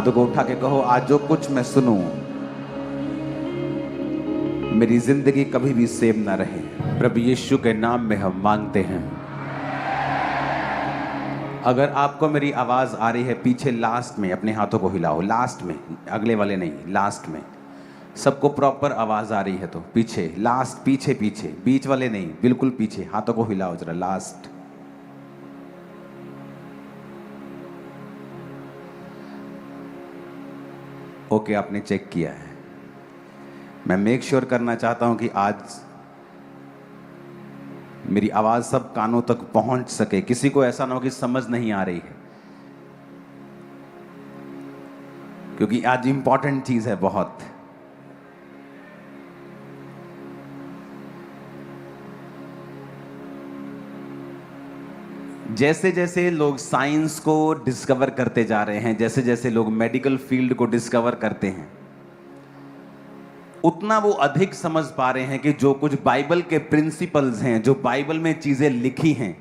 हाथों को उठा के कहो, आज जो कुछ मैं सुनूं मेरी जिंदगी कभी भी सेम ना रहे। प्रभु यीशु के नाम में हम मांगते हैं। अगर आपको मेरी आवाज आ रही है पीछे लास्ट में अपने हाथों को हिलाओ, लास्ट में, अगले वाले नहीं, लास्ट में। सबको प्रॉपर आवाज आ रही है तो पीछे, लास्ट, पीछे पीछे, बीच वाले नहीं, बिल्कुल पीछे। हाथों को हिलाओ जरा, लास्ट। ओके, आपने चेक किया है। मैं मेक श्योर करना चाहता हूं कि आज मेरी आवाज सब कानों तक पहुंच सके। किसी को ऐसा ना हो कि समझ नहीं आ रही है, क्योंकि आज इंपॉर्टेंट चीज है बहुत। जैसे जैसे लोग साइंस को डिस्कवर करते जा रहे हैं, जैसे जैसे लोग मेडिकल फील्ड को डिस्कवर करते हैं, उतना वो अधिक समझ पा रहे हैं कि जो कुछ बाइबल के प्रिंसिपल्स हैं, जो बाइबल में चीजें लिखी हैं,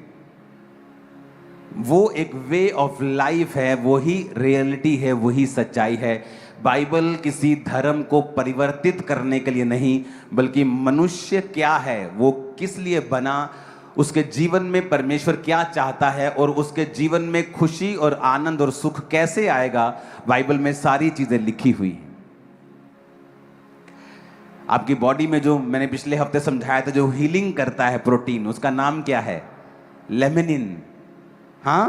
वो एक वे ऑफ लाइफ है, वही रियलिटी है, वही सच्चाई है। बाइबल किसी धर्म को परिवर्तित करने के लिए नहीं, बल्कि मनुष्य क्या है, वो किस लिए बना, उसके जीवन में परमेश्वर क्या चाहता है और उसके जीवन में खुशी और आनंद और सुख कैसे आएगा, बाइबल में सारी चीजें लिखी हुई हैं। आपकी बॉडी में जो मैंने पिछले हफ्ते समझाया था, जो हीलिंग करता है प्रोटीन, उसका नाम क्या है? लेमिनिन। हाँ,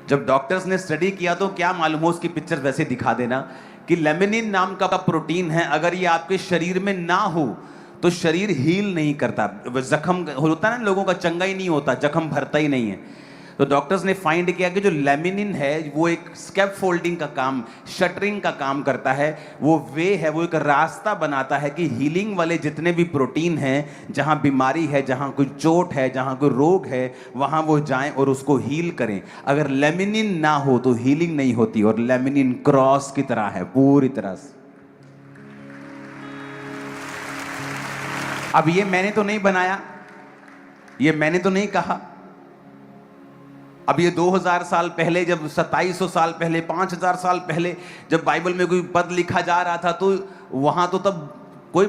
जब डॉक्टर्स ने स्टडी किया तो क्या मालूम हो, उसकी पिक्चर वैसे दिखा देना कि लेमिनिन नाम का प्रोटीन है, अगर ये आपके शरीर में ना हो तो शरीर हील नहीं करता। जख्म होता है ना लोगों का, चंगा ही नहीं होता, जख्म भरता ही नहीं है। तो डॉक्टर्स ने फाइंड किया कि जो लेमिनिन है वो एक स्कैप फोल्डिंग का काम, शटरिंग का काम करता है। वो वे है, वो एक रास्ता बनाता है कि हीलिंग वाले जितने भी प्रोटीन हैं, जहां बीमारी है, जहां कोई चोट है, जहां कोई रोग है, वहां वो जाएं और उसको हील करें। अगर लेमिनिन ना हो तो हीलिंग नहीं होती, और लेमिनिन क्रॉस की तरह है पूरी तरह से। अब ये मैंने तो नहीं बनाया, ये मैंने तो नहीं कहा। अब ये 2000 साल पहले, जब 2700 साल पहले, 5000 साल पहले जब बाइबल में कोई पद लिखा जा रहा था, तो वहां तो तब कोई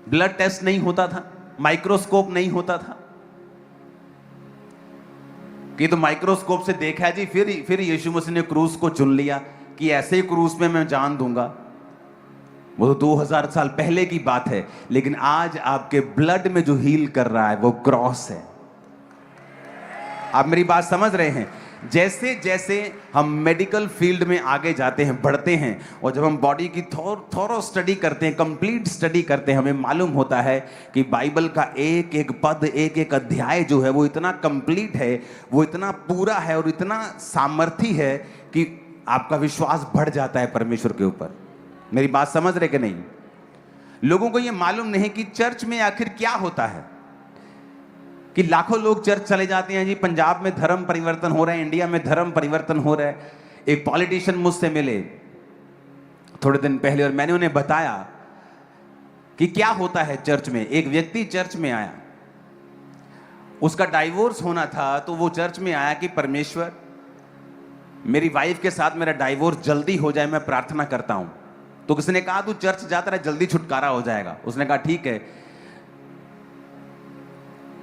ब्लड टेस्ट नहीं होता था, माइक्रोस्कोप नहीं होता था कि तो माइक्रोस्कोप से देखा जी, फिर यीशु मसीह ने क्रूस को चुन लिया कि ऐसे ही क्रूस में मैं जान दूंगा। वो तो 2000 साल पहले की बात है। लेकिन आज आपके ब्लड में जो हील कर रहा है वो क्रॉस है। आप मेरी बात समझ रहे हैं? जैसे जैसे हम मेडिकल फील्ड में आगे जाते हैं, बढ़ते हैं, और जब हम बॉडी की थोरो स्टडी करते हैं, कंप्लीट स्टडी करते हैं, हमें मालूम होता है कि बाइबल का एक एक पद, एक एक अध्याय जो है वो इतना कंप्लीट है, वो इतना पूरा है और इतना सामर्थी है कि आपका विश्वास बढ़ जाता है परमेश्वर के ऊपर। मेरी बात समझ रहे कि नहीं? लोगों को ये मालूम नहीं कि चर्च में आखिर क्या होता है, कि लाखों लोग चर्च चले जाते हैं जी, पंजाब में धर्म परिवर्तन हो रहा है, इंडिया में धर्म परिवर्तन हो रहा है। एक पॉलिटिशियन मुझसे मिले थोड़े दिन पहले और मैंने उन्हें बताया कि क्या होता है चर्च में। एक व्यक्ति चर्च में आया, उसका डाइवोर्स होना था, तो वो चर्च में आया कि परमेश्वर, मेरी वाइफ के साथ मेरा डाइवोर्स जल्दी हो जाए, मैं प्रार्थना करता हूं। तो किसी ने कहा तू चर्च जाता रहा, जल्दी छुटकारा हो जाएगा। उसने कहा ठीक है।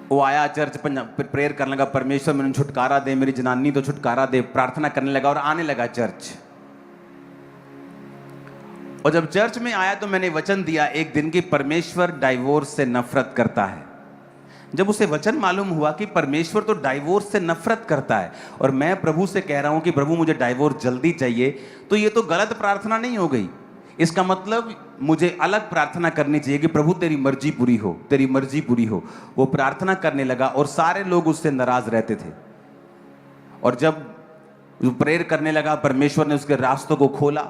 वो आया चर्च, प्रेयर करने लगा, परमेश्वर मैंने छुटकारा दे, मेरी जनानी तो छुटकारा दे, प्रार्थना करने लगा और आने लगा चर्च। और जब चर्च में आया तो मैंने वचन दिया एक दिन कि परमेश्वर डाइवोर्स से नफरत करता है। जब उसे वचन मालूम हुआ कि परमेश्वर तो डाइवोर्स से नफरत करता है और मैं प्रभु से कह रहा हूं कि प्रभु मुझे डाइवोर्स जल्दी चाहिए, तो ये तो गलत प्रार्थना नहीं हो गई। इसका मतलब मुझे अलग प्रार्थना करनी चाहिए कि प्रभु तेरी मर्जी पूरी हो, तेरी मर्जी पूरी हो। वो प्रार्थना करने लगा और सारे लोग उससे नाराज रहते थे। और जब वो प्रेयर करने लगा, परमेश्वर ने उसके रास्तों को खोला,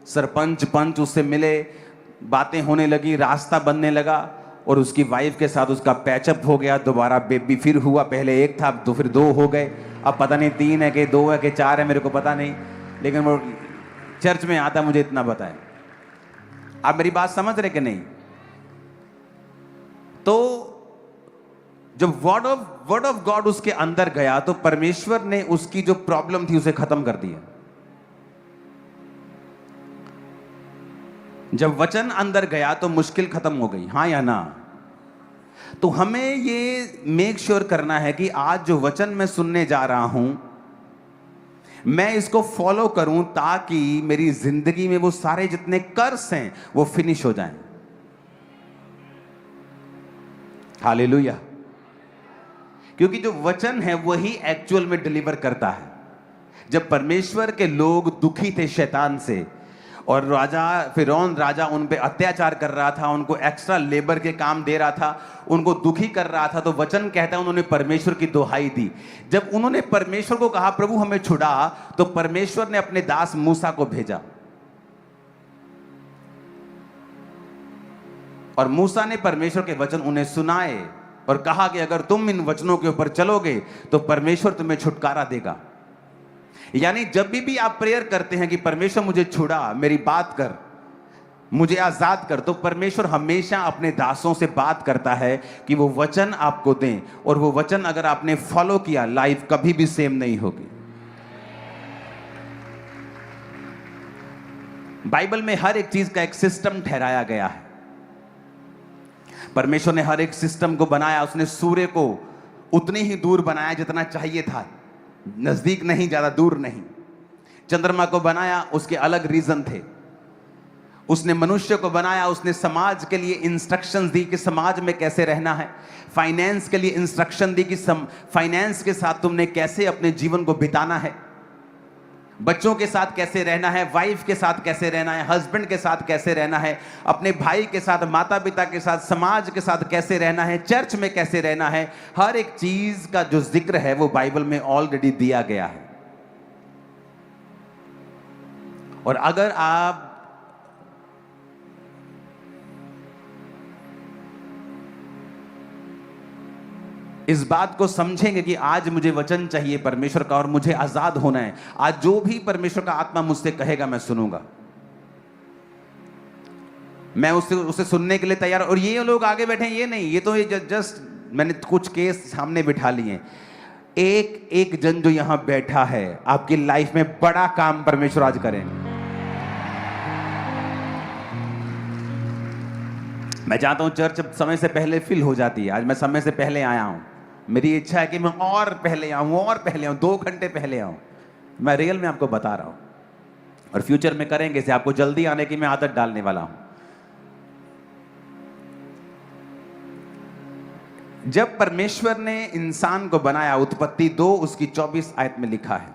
सरपंच पंच उससे मिले, बातें होने लगी, रास्ता बनने लगा और उसकी वाइफ के साथ उसका पैचअप हो गया। दोबारा बेबी फिर हुआ, पहले एक था तो फिर 2 हो गए, अब पता नहीं 3 है कि 2 है कि 4 है, मेरे को पता नहीं, लेकिन वो चर्च में आता मुझे इतना बताया। आप मेरी बात समझ रहे कि नहीं? तो जब वर्ड ऑफ गॉड उसके अंदर गया तो परमेश्वर ने उसकी जो प्रॉब्लम थी उसे खत्म कर दिया। जब वचन अंदर गया तो मुश्किल खत्म हो गई, हाँ या ना? तो हमें ये मेक श्योर करना है कि आज जो वचन मैं सुनने जा रहा हूं मैं इसको फॉलो करूं ताकि मेरी जिंदगी में वो सारे जितने कर्स हैं वो फिनिश हो जाएं। हालेलुया। क्योंकि जो वचन है वही एक्चुअल में डिलीवर करता है। जब परमेश्वर के लोग दुखी थे शैतान से और राजा फिरौन राजा उन पे अत्याचार कर रहा था, उनको एक्स्ट्रा लेबर के काम दे रहा था, उनको दुखी कर रहा था, तो वचन कहता है उन्होंने परमेश्वर की दोहाई दी। जब उन्होंने परमेश्वर को कहा प्रभु हमें छुड़ा, तो परमेश्वर ने अपने दास मूसा को भेजा और मूसा ने परमेश्वर के वचन उन्हें सुनाए और कहा कि अगर तुम इन वचनों के ऊपर चलोगे तो परमेश्वर तुम्हें छुटकारा देगा। यानी जब भी आप प्रेयर करते हैं कि परमेश्वर मुझे छुड़ा, मेरी बात कर, मुझे आजाद कर, तो परमेश्वर हमेशा अपने दासों से बात करता है कि वो वचन आपको दें, और वो वचन अगर आपने फॉलो किया लाइफ कभी भी सेम नहीं होगी। बाइबल में हर एक चीज का एक सिस्टम ठहराया गया है। परमेश्वर ने हर एक सिस्टम को बनाया। उसने सूर्य को उतने ही दूर बनाया जितना चाहिए था, नजदीक नहीं, ज्यादा दूर नहीं। चंद्रमा को बनाया, उसके अलग रीजन थे। उसने मनुष्य को बनाया, उसने समाज के लिए इंस्ट्रक्शंस दी कि समाज में कैसे रहना है। फाइनेंस के लिए इंस्ट्रक्शन दी कि फाइनेंस के साथ तुमने कैसे अपने जीवन को बिताना है, बच्चों के साथ कैसे रहना है, वाइफ के साथ कैसे रहना है, हस्बैंड के साथ कैसे रहना है, अपने भाई के साथ, माता पिता के साथ, समाज के साथ कैसे रहना है, चर्च में कैसे रहना है। हर एक चीज का जो जिक्र है वो बाइबल में ऑलरेडी दिया गया है। और अगर आप इस बात को समझेंगे कि आज मुझे वचन चाहिए परमेश्वर का और मुझे आजाद होना है, आज जो भी परमेश्वर का आत्मा मुझसे कहेगा मैं सुनूंगा, मैं उसे सुनने के लिए तैयार। और ये लोग आगे बैठे हैं, ये नहीं, ये तो ये जस्ट मैंने कुछ केस सामने बिठा लिए। एक एक जन जो यहां बैठा है, आपकी लाइफ में बड़ा काम परमेश्वर आज करेंगे। मैं चाहता हूं चर्च समय से पहले फिल हो जाती है। आज मैं समय से पहले आया हूं। मेरी इच्छा है कि मैं और पहले आऊं, और पहले आऊं, 2 घंटे पहले आऊं। मैं रियल में आपको बता रहा हूं, और फ्यूचर में करेंगे से आपको जल्दी आने की मैं आदत डालने वाला हूं। जब परमेश्वर ने इंसान को बनाया, उत्पत्ति 2 उसकी 24 आयत में लिखा है।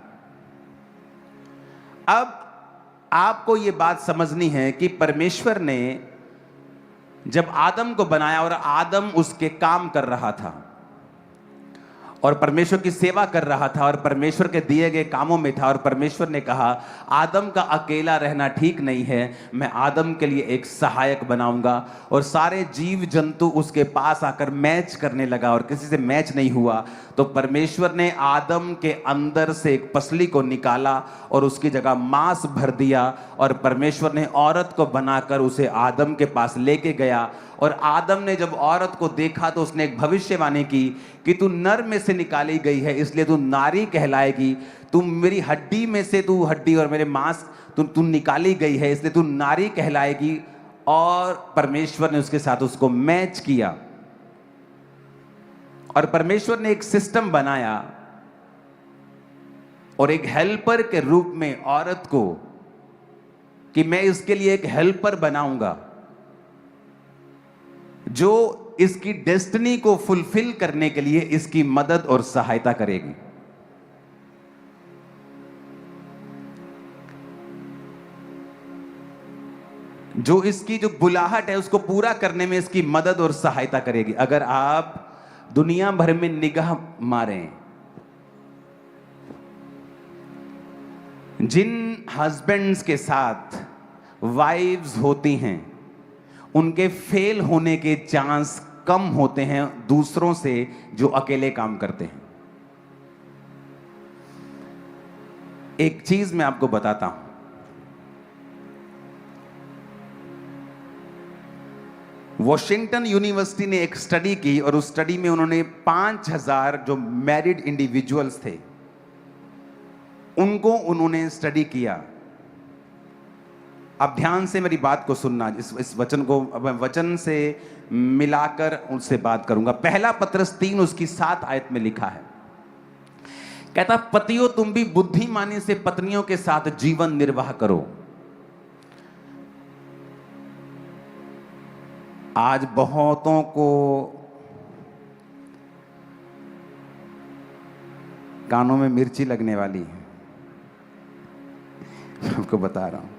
अब आपको यह बात समझनी है कि परमेश्वर ने जब आदम को बनाया और आदम उसके काम कर रहा था और परमेश्वर की सेवा कर रहा था और परमेश्वर के दिए गए कामों में था, और परमेश्वर ने कहा आदम का अकेला रहना ठीक नहीं है, मैं आदम के लिए एक सहायक बनाऊंगा। और सारे जीव जंतु उसके पास आकर मैच करने लगा और किसी से मैच नहीं हुआ। तो परमेश्वर ने आदम के अंदर से एक पसली को निकाला और उसकी जगह मांस भर दिया, और परमेश्वर ने औरत को बनाकर उसे आदम के पास लेके गया। और आदम ने जब औरत को देखा तो उसने एक भविष्यवाणी की कि तू नर में से निकाली गई है, इसलिए तू नारी कहलाएगी। तू मेरी हड्डी में से, तू हड्डी और मेरे मांस, तू निकाली गई है, इसलिए तू नारी कहलाएगी। और परमेश्वर ने उसके साथ उसको मैच किया, और परमेश्वर ने एक सिस्टम बनाया और एक हेल्पर के रूप में औरत को, कि मैं इसके लिए एक हेल्पर बनाऊंगा जो इसकी डेस्टिनी को फुलफिल करने के लिए इसकी मदद और सहायता करेगी। जो इसकी जो बुलाहट है उसको पूरा करने में इसकी मदद और सहायता करेगी। अगर आप दुनिया भर में निगाह मारें, जिन हस्बैंड्स के साथ वाइव्स होती हैं उनके फेल होने के चांस कम होते हैं दूसरों से जो अकेले काम करते हैं। एक चीज मैं आपको बताता हूं, वॉशिंगटन यूनिवर्सिटी ने एक स्टडी की और उस स्टडी में उन्होंने 5000 जो मैरिड इंडिविजुअल्स थे उनको उन्होंने स्टडी किया। अब ध्यान से मेरी बात को सुनना, इस वचन को अब मैं वचन से मिलाकर उनसे बात करूंगा। पहला पत्रस 3 उसकी 7 आयत में लिखा है, कहता पतियों तुम भी बुद्धिमानी से पत्नियों के साथ जीवन निर्वाह करो। आज बहुतों को कानों में मिर्ची लगने वाली है, आपको बता रहा हूं।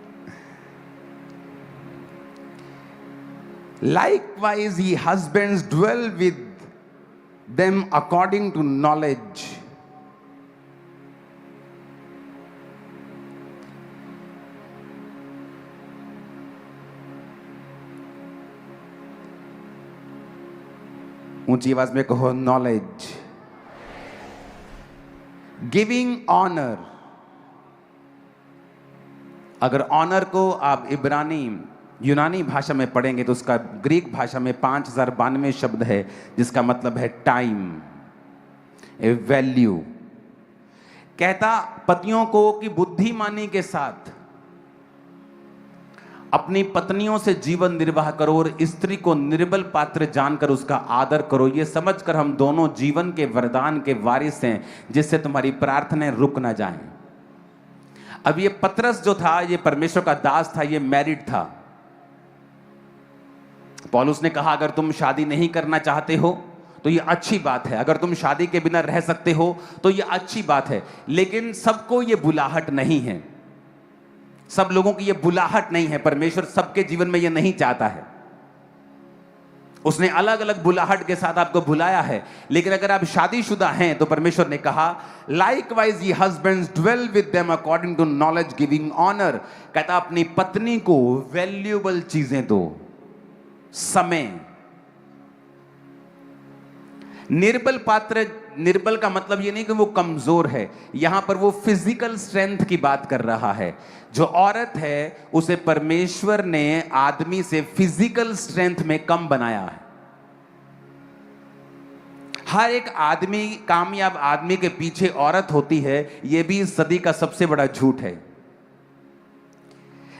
Likewise, ye husbands dwell with them according to knowledge. ऊंची आवाज में कहो नॉलेज। गिविंग ऑनर, अगर ऑनर को आप इब्रानी यूनानी भाषा में पढ़ेंगे तो उसका ग्रीक भाषा में 5092 शब्द है जिसका मतलब है टाइम, ए वैल्यू। कहता पतियों को कि बुद्धिमानी के साथ अपनी पत्नियों से जीवन निर्वाह करो और स्त्री को निर्बल पात्र जानकर उसका आदर करो, ये समझकर हम दोनों जीवन के वरदान के वारिस हैं जिससे तुम्हारी प्रार्थनाएं रुक ना जाएं। अब ये पतरस जो था ये परमेश्वर का दास था, ये मैरिड था। पौलुस ने कहा अगर तुम शादी नहीं करना चाहते हो तो ये अच्छी बात है, अगर तुम शादी के बिना रह सकते हो तो ये अच्छी बात है, लेकिन सबको ये बुलाहट नहीं है, सब लोगों की ये बुलाहट नहीं है। परमेश्वर सबके जीवन में ये नहीं चाहता है, उसने अलग अलग बुलाहट के साथ आपको बुलाया है। लेकिन अगर आप शादीशुदा हैं तो परमेश्वर ने कहा लाइकवाइज ये husbands dwell with them according to knowledge giving honour. कहता अपनी पत्नी को वैल्यूएबल चीजें दो, समय। निर्बल पात्र, निर्बल का मतलब ये नहीं कि वो कमजोर है, यहां पर वो फिजिकल स्ट्रेंथ की बात कर रहा है। जो औरत है उसे परमेश्वर ने आदमी से फिजिकल स्ट्रेंथ में कम बनाया है। हर एक आदमी, कामयाब आदमी के पीछे औरत होती है, यह भी इस सदी का सबसे बड़ा झूठ है।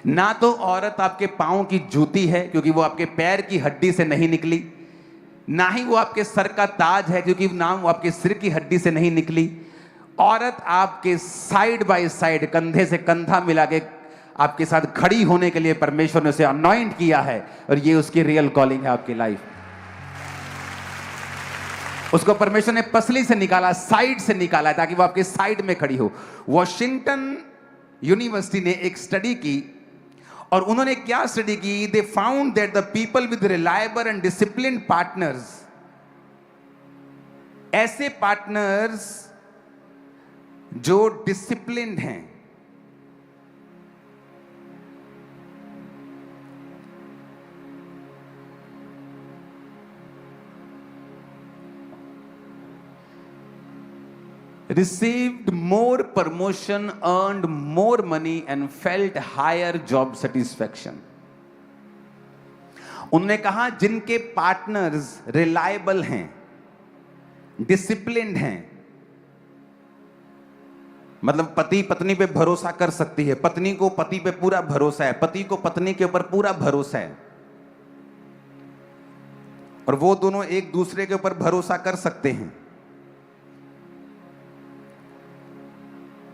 ना तो औरत आपके पांव की जूती है क्योंकि वो आपके पैर की हड्डी से नहीं निकली, ना ही वो आपके सर का ताज है क्योंकि ना वो आपके सिर की हड्डी से नहीं निकली। औरत आपके साइड बाय साइड, कंधे से कंधा मिला के आपके साथ खड़ी होने के लिए परमेश्वर ने उसे अनॉइंट किया है और ये उसकी रियल कॉलिंग है आपकी लाइफ। उसको परमेश्वर ने पसली से निकाला, साइड से निकाला है ताकि वो आपके साइड में खड़ी हो। वॉशिंगटन यूनिवर्सिटी ने एक स्टडी की और उन्होंने क्या स्टडी की? They found that the people with reliable and disciplined partners, ऐसे पार्टनर्स जो डिसिप्लिन्ड हैं, received more promotion, earned more money and felt higher job satisfaction. उन्होंने कहा जिनके पार्टनर्स रिलायबल हैं, डिसिप्लिन्ड हैं, मतलब पति पत्नी पे भरोसा कर सकती है, पत्नी को पति पे पूरा भरोसा है, पति को पत्नी के ऊपर पूरा भरोसा है और वो दोनों एक दूसरे के ऊपर भरोसा कर सकते हैं।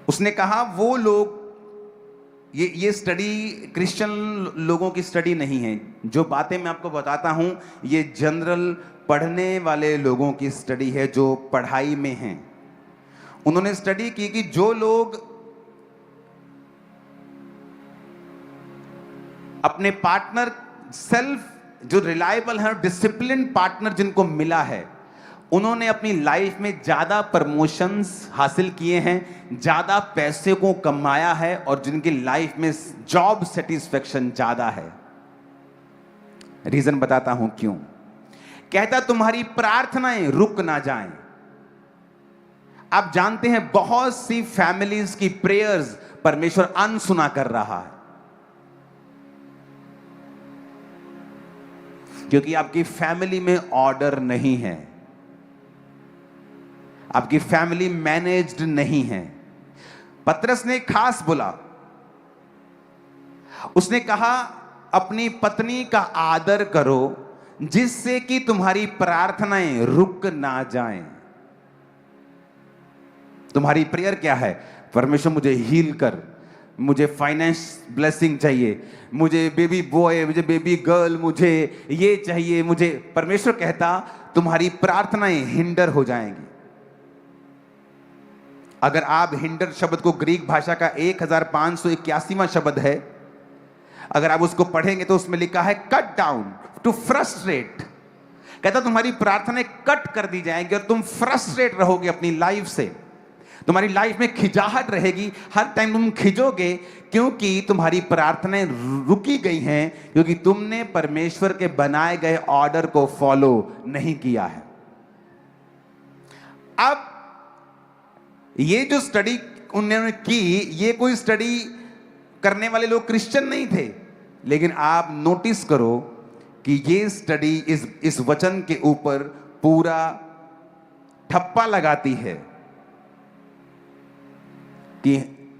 उसने कहा वो लोग, ये स्टडी क्रिश्चियन लोगों की स्टडी नहीं है, जो बातें मैं आपको बताता हूं ये जनरल पढ़ने वाले लोगों की स्टडी है जो पढ़ाई में हैं। उन्होंने स्टडी की कि जो लोग अपने पार्टनर सेल्फ, जो रिलायबल है, डिसिप्लिन पार्टनर जिनको मिला है, उन्होंने अपनी लाइफ में ज्यादा प्रमोशंस हासिल किए हैं, ज्यादा पैसे को कमाया है और जिनकी लाइफ में जॉब सेटिस्फेक्शन ज्यादा है। रीजन बताता हूं क्यों। कहता तुम्हारी प्रार्थनाएं रुक ना जाएं। आप जानते हैं बहुत सी फैमिलीज की प्रेयर्स परमेश्वर अनसुना कर रहा है। क्योंकि आपकी फैमिली में ऑर्डर नहीं है, आपकी फैमिली मैनेज्ड नहीं है। पतरस ने खास बोला, उसने कहा अपनी पत्नी का आदर करो जिससे कि तुम्हारी प्रार्थनाएं रुक ना जाएं। तुम्हारी प्रेयर क्या है? परमेश्वर मुझे हील कर, मुझे फाइनेंस ब्लेसिंग चाहिए, मुझे बेबी बॉय, मुझे बेबी गर्ल, मुझे ये चाहिए, मुझे। परमेश्वर कहता तुम्हारी प्रार्थनाएं हिंडर हो जाएंगी। अगर आप हिंडर शब्द को ग्रीक भाषा का 1581वां शब्द है, अगर आप उसको पढ़ेंगे तो उसमें लिखा है कट डाउन, टू फ्रस्ट्रेट। कहता तुम्हारी प्रार्थनाएं कट कर दी जाएंगी और तुम फ्रस्ट्रेट रहोगे अपनी लाइफ से। तुम्हारी लाइफ में खिंचाहट रहेगी, हर टाइम तुम खिंचोगे क्योंकि तुम्हारी प्रार्थनाएं रुकी गई हैं, क्योंकि तुमने परमेश्वर के बनाए गए ऑर्डर को फॉलो नहीं किया है। अब ये जो स्टडी उन्होंने की, ये कोई स्टडी करने वाले लोग क्रिश्चियन नहीं थे, लेकिन आप नोटिस करो कि ये स्टडी इस वचन के ऊपर पूरा ठप्पा लगाती है कि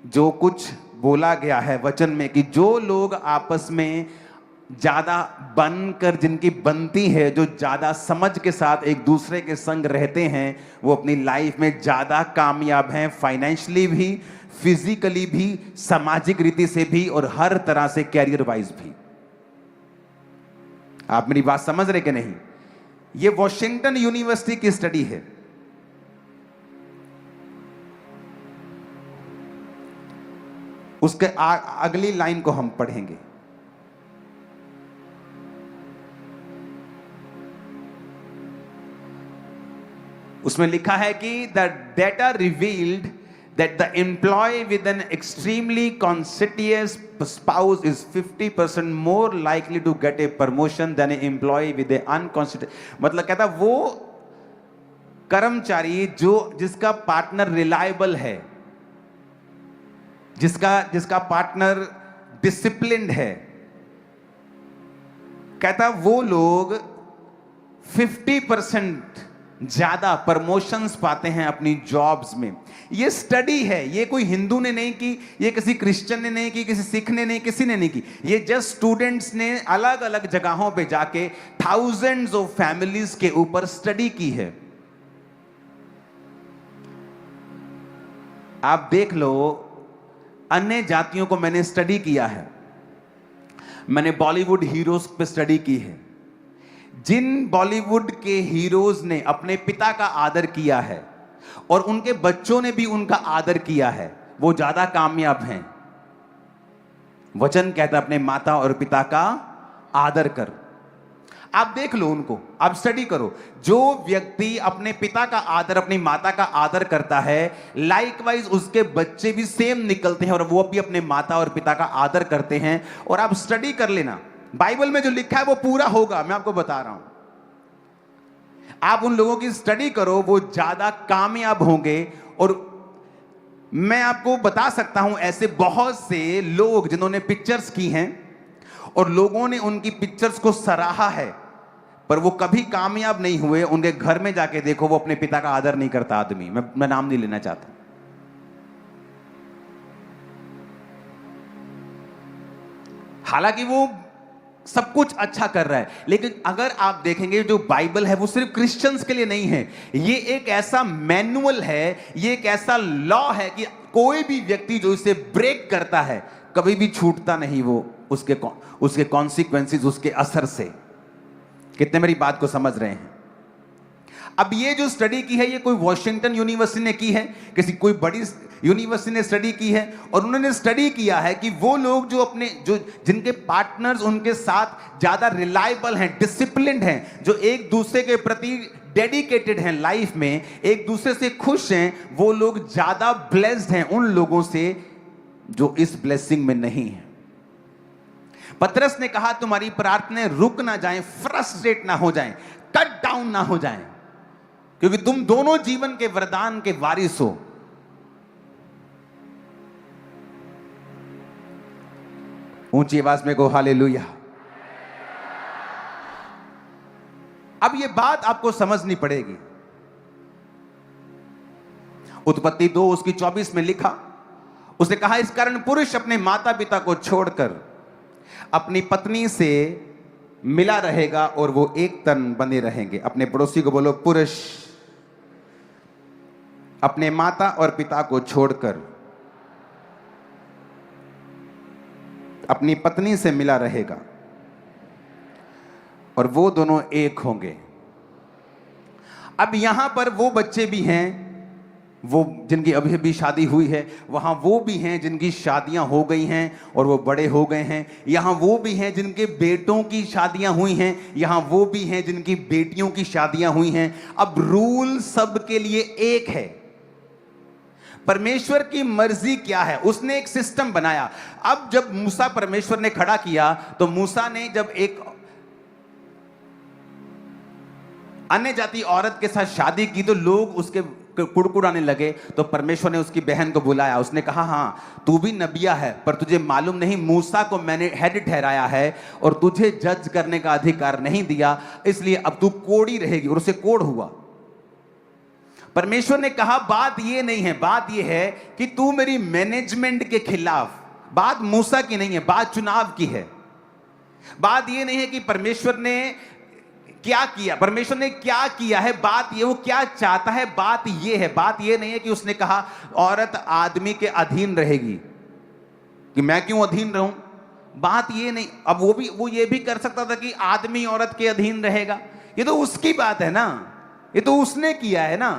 जो कुछ बोला गया है वचन में, कि जो लोग आपस में ज्यादा बनकर, जिनकी बनती है, जो ज्यादा समझ के साथ एक दूसरे के संग रहते हैं, वो अपनी लाइफ में ज्यादा कामयाब हैं, फाइनेंशियली भी, फिजिकली भी, सामाजिक रीति से भी और हर तरह से कैरियर वाइज भी। आप मेरी बात समझ रहे कि नहीं? ये वॉशिंगटन यूनिवर्सिटी की स्टडी है। उसके अगली लाइन को हम पढ़ेंगे। उसमें लिखा है कि the data revealed that the employee with an extremely conscientious spouse is 50% more likely to get a promotion than an employee with a unconscientious। मतलब कहता वो कर्मचारी जिसका पार्टनर रिलायबल है, जिसका पार्टनर डिसिप्लिन्ड है, कहता वो लोग 50% ज्यादा प्रमोशंस पाते हैं अपनी जॉब्स में। ये स्टडी है, ये कोई हिंदू ने नहीं की, ये किसी क्रिश्चियन ने नहीं की, किसी सिख ने नहीं, किसी ने नहीं की। ये जस्ट स्टूडेंट्स ने अलग अलग जगहों पे जाके थाउजेंड्स ऑफ फैमिलीज के ऊपर स्टडी की है। आप देख लो, अन्य जातियों को मैंने स्टडी किया है, मैंने बॉलीवुड हीरोज पे स्टडी की है। जिन बॉलीवुड के हीरोज ने अपने पिता का आदर किया है और उनके बच्चों ने भी उनका आदर किया है, वो ज्यादा कामयाब हैं। वचन कहता है अपने माता और पिता का आदर कर। आप देख लो उनको, आप स्टडी करो। जो व्यक्ति अपने पिता का आदर, अपनी माता का आदर करता है, लाइकवाइज उसके बच्चे भी सेम निकलते हैं और वो भी अपने माता और पिता का आदर करते हैं। और आप स्टडी कर लेना, बाइबल में जो लिखा है वो पूरा होगा, मैं आपको बता रहा हूं। आप उन लोगों की स्टडी करो, वो ज्यादा कामयाब होंगे। और मैं आपको बता सकता हूं ऐसे बहुत से लोग जिन्होंने पिक्चर्स की हैं और लोगों ने उनकी पिक्चर्स को सराहा है, पर वो कभी कामयाब नहीं हुए। उनके घर में जाके देखो, वो अपने पिता का आदर नहीं करता आदमी। मैं नाम नहीं लेना चाहता। हालांकि वो सब कुछ अच्छा कर रहा है, लेकिन अगर आप देखेंगे जो बाइबल है वो सिर्फ क्रिश्चियंस के लिए नहीं है। ये एक ऐसा मैनुअल है, ये एक ऐसा लॉ है कि कोई भी व्यक्ति जो इसे ब्रेक करता है कभी भी छूटता नहीं वो उसके कॉन्सिक्वेंसेस, उसके असर से। कितने मेरी बात को समझ रहे हैं? अब ये जो स्टडी की है, ये कोई वॉशिंगटन यूनिवर्सिटी ने की है, कोई बड़ी यूनिवर्सिटी ने स्टडी की है। और उन्होंने स्टडी किया है कि वो लोग जिनके पार्टनर्स उनके साथ ज्यादा रिलायबल हैं, डिसिप्लिन्ड हैं, जो एक दूसरे के प्रति डेडिकेटेड हैं, लाइफ में एक दूसरे से खुश हैं, वो लोग ज्यादा ब्लेस्ड हैं उन लोगों से जो इस ब्लेसिंग में नहीं है। पतरस ने कहा तुम्हारी प्रार्थनाएं रुक ना जाएं, फ्रस्ट्रेट ना हो जाएं, कट डाउन ना हो जाएं, क्योंकि तुम दोनों जीवन के वरदान के वारिस हो। ऊंची आवाज में को हालेलुया। अब ये बात आपको समझनी पड़ेगी। उत्पत्ति 2 उसकी 24 में लिखा, उसने कहा इस कारण पुरुष अपने माता पिता को छोड़कर अपनी पत्नी से मिला रहेगा और वो एक तन बने रहेंगे। अपने पड़ोसी को बोलो, पुरुष अपने माता और पिता को छोड़कर अपनी पत्नी से मिला रहेगा और वो दोनों एक होंगे। अब यहां पर वो बच्चे भी हैं, वो जिनकी अभी अभी शादी हुई है, वहां वो भी हैं जिनकी शादियां हो गई हैं और वो बड़े हो गए हैं। यहां वो भी हैं जिनके बेटों की शादियां हुई हैं, यहां वो भी हैं जिनकी बेटियों की शादियां हुई हैं। अब रूल सबके लिए एक है। परमेश्वर की मर्जी क्या है, उसने एक सिस्टम बनाया। अब जब मूसा परमेश्वर ने खड़ा किया, तो मूसा ने जब एक अन्य जाति औरत के साथ शादी की तो लोग उसके कुड़कुड़ाने लगे। तो परमेश्वर ने उसकी बहन को बुलाया, उसने कहा हाँ तू भी नबिया है, पर तुझे मालूम नहीं मूसा को मैंने हेड ठहराया है और तुझे जज करने का अधिकार नहीं दिया, इसलिए अब तू कोड़ी रहेगी। और उसे कोड़ हुआ। परमेश्वर ने कहा बात ये नहीं है, बात ये है कि तू मेरी मैनेजमेंट के खिलाफ, बात मूसा की नहीं है, बात चुनाव की है। बात ये नहीं है कि परमेश्वर ने क्या किया, परमेश्वर ने क्या किया है, बात ये वो क्या चाहता है, बात ये है। बात ये नहीं है कि उसने कहा औरत आदमी के अधीन रहेगी, कि मैं क्यों अधीन रहूं, बात ये नहीं। अब वो ये भी कर सकता था कि आदमी औरत के अधीन रहेगा, ये तो उसकी बात है ना, ये तो उसने किया है ना।